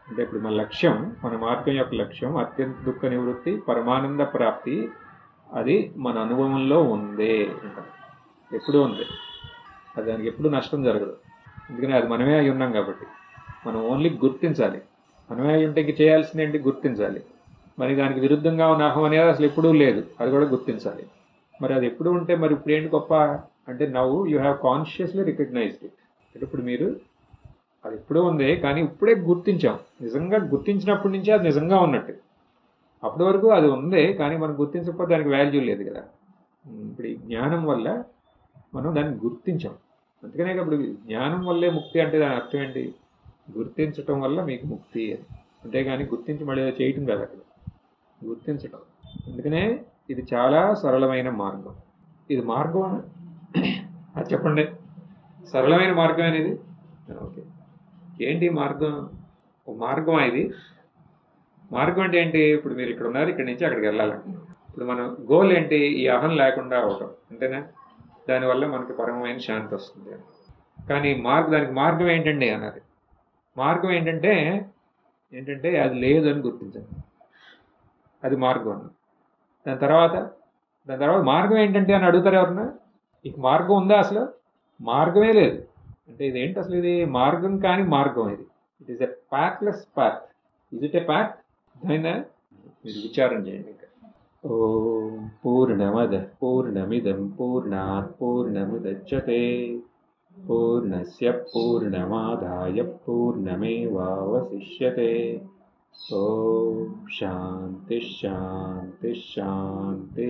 అంటే ఇప్పుడు మన లక్ష్యం, మన మార్గం యొక్క లక్ష్యం అత్యంత దుఃఖ నివృత్తి, పరమానంద ప్రాప్తి. అది మన అనుభవంలో ఉందే, ఎప్పుడూ ఉంది. అది దానికి ఎప్పుడు నష్టం జరగదు. ఎందుకని అది మనమే అయి ఉన్నాం కాబట్టి. మనం ఓన్లీ గుర్తించాలి. మనమే అయి ఉంటే ఇంక చేయాల్సింది ఏంటి? గుర్తించాలి. మరి దానికి విరుద్ధంగా ఉన్న అహం అనేది అసలు ఎప్పుడూ లేదు, అది కూడా గుర్తించాలి. మరి అది ఎప్పుడు ఉంటే మరి ఇప్పుడు ఏంటి గొప్ప అంటే now you have consciously recognized it. ఇప్పుడు మీరు అది ఎప్పుడూ ఉంది కానీ ఇప్పుడే గుర్తించాం, నిజంగా గుర్తించినప్పటి నుంచే అది నిజంగా ఉన్నట్టు. అప్పటి వరకు అది ఉంది కానీ మనం గుర్తించకపోతే దానికి వాల్యూ లేదు కదా. ఇప్పుడు ఈ జ్ఞానం వల్ల మనం దాన్ని గుర్తించాం, అందుకనే ఇప్పుడు జ్ఞానం వల్లే ముక్తి అంటే దాని అర్థం ఏంటి, గుర్తించటం వల్ల మీకు ముక్తి అని. అంతేగాని గుర్తించి మళ్ళీ చేయటం కాదు, అక్కడ గుర్తించటం. అందుకనే ఇది చాలా సరళమైన మార్గం. ఇది మార్గం అది చెప్పండి, సరళమైన మార్గం అనేది ఓకే. ఏంటి మార్గం? ఒక మార్గం ఇది. మార్గం అంటే ఏంటి? ఇప్పుడు మీరు ఇక్కడ ఉన్నారు, ఇక్కడి నుంచి అక్కడికి వెళ్ళాలండి. ఇప్పుడు మన గోల్ ఏంటి? ఈ అహం లేకుండా అవటం, అంతేనా? దానివల్ల మనకి పరమమైన శాంతి వస్తుంది. కానీ దానికి మార్గం ఏంటండి అన్నది. మార్గం ఏంటంటే అది లేదని గుర్తించండి, అది మార్గం అన్న. దాని తర్వాత మార్గం ఏంటంటే అని అడుగుతారు ఎవరన్నా. ఇక మార్గం ఉందా? అసలు మార్గమే లేదు అంటే ఇదేంటి అసలు? ఇది మార్గం కాని మార్గం. ఇది it is a pathless path. Is it a path? అయినా మీరు విచారం చేయండి. ఇంకా ఓం పూర్ణమద పూర్ణమిదం పూర్ణాత్ పూర్ణముదచ్యతే పూర్ణస్య పూర్ణమాదాయ పూర్ణమేవావశిష్యతే. ఓం శాంతి శాంతి శాంతి.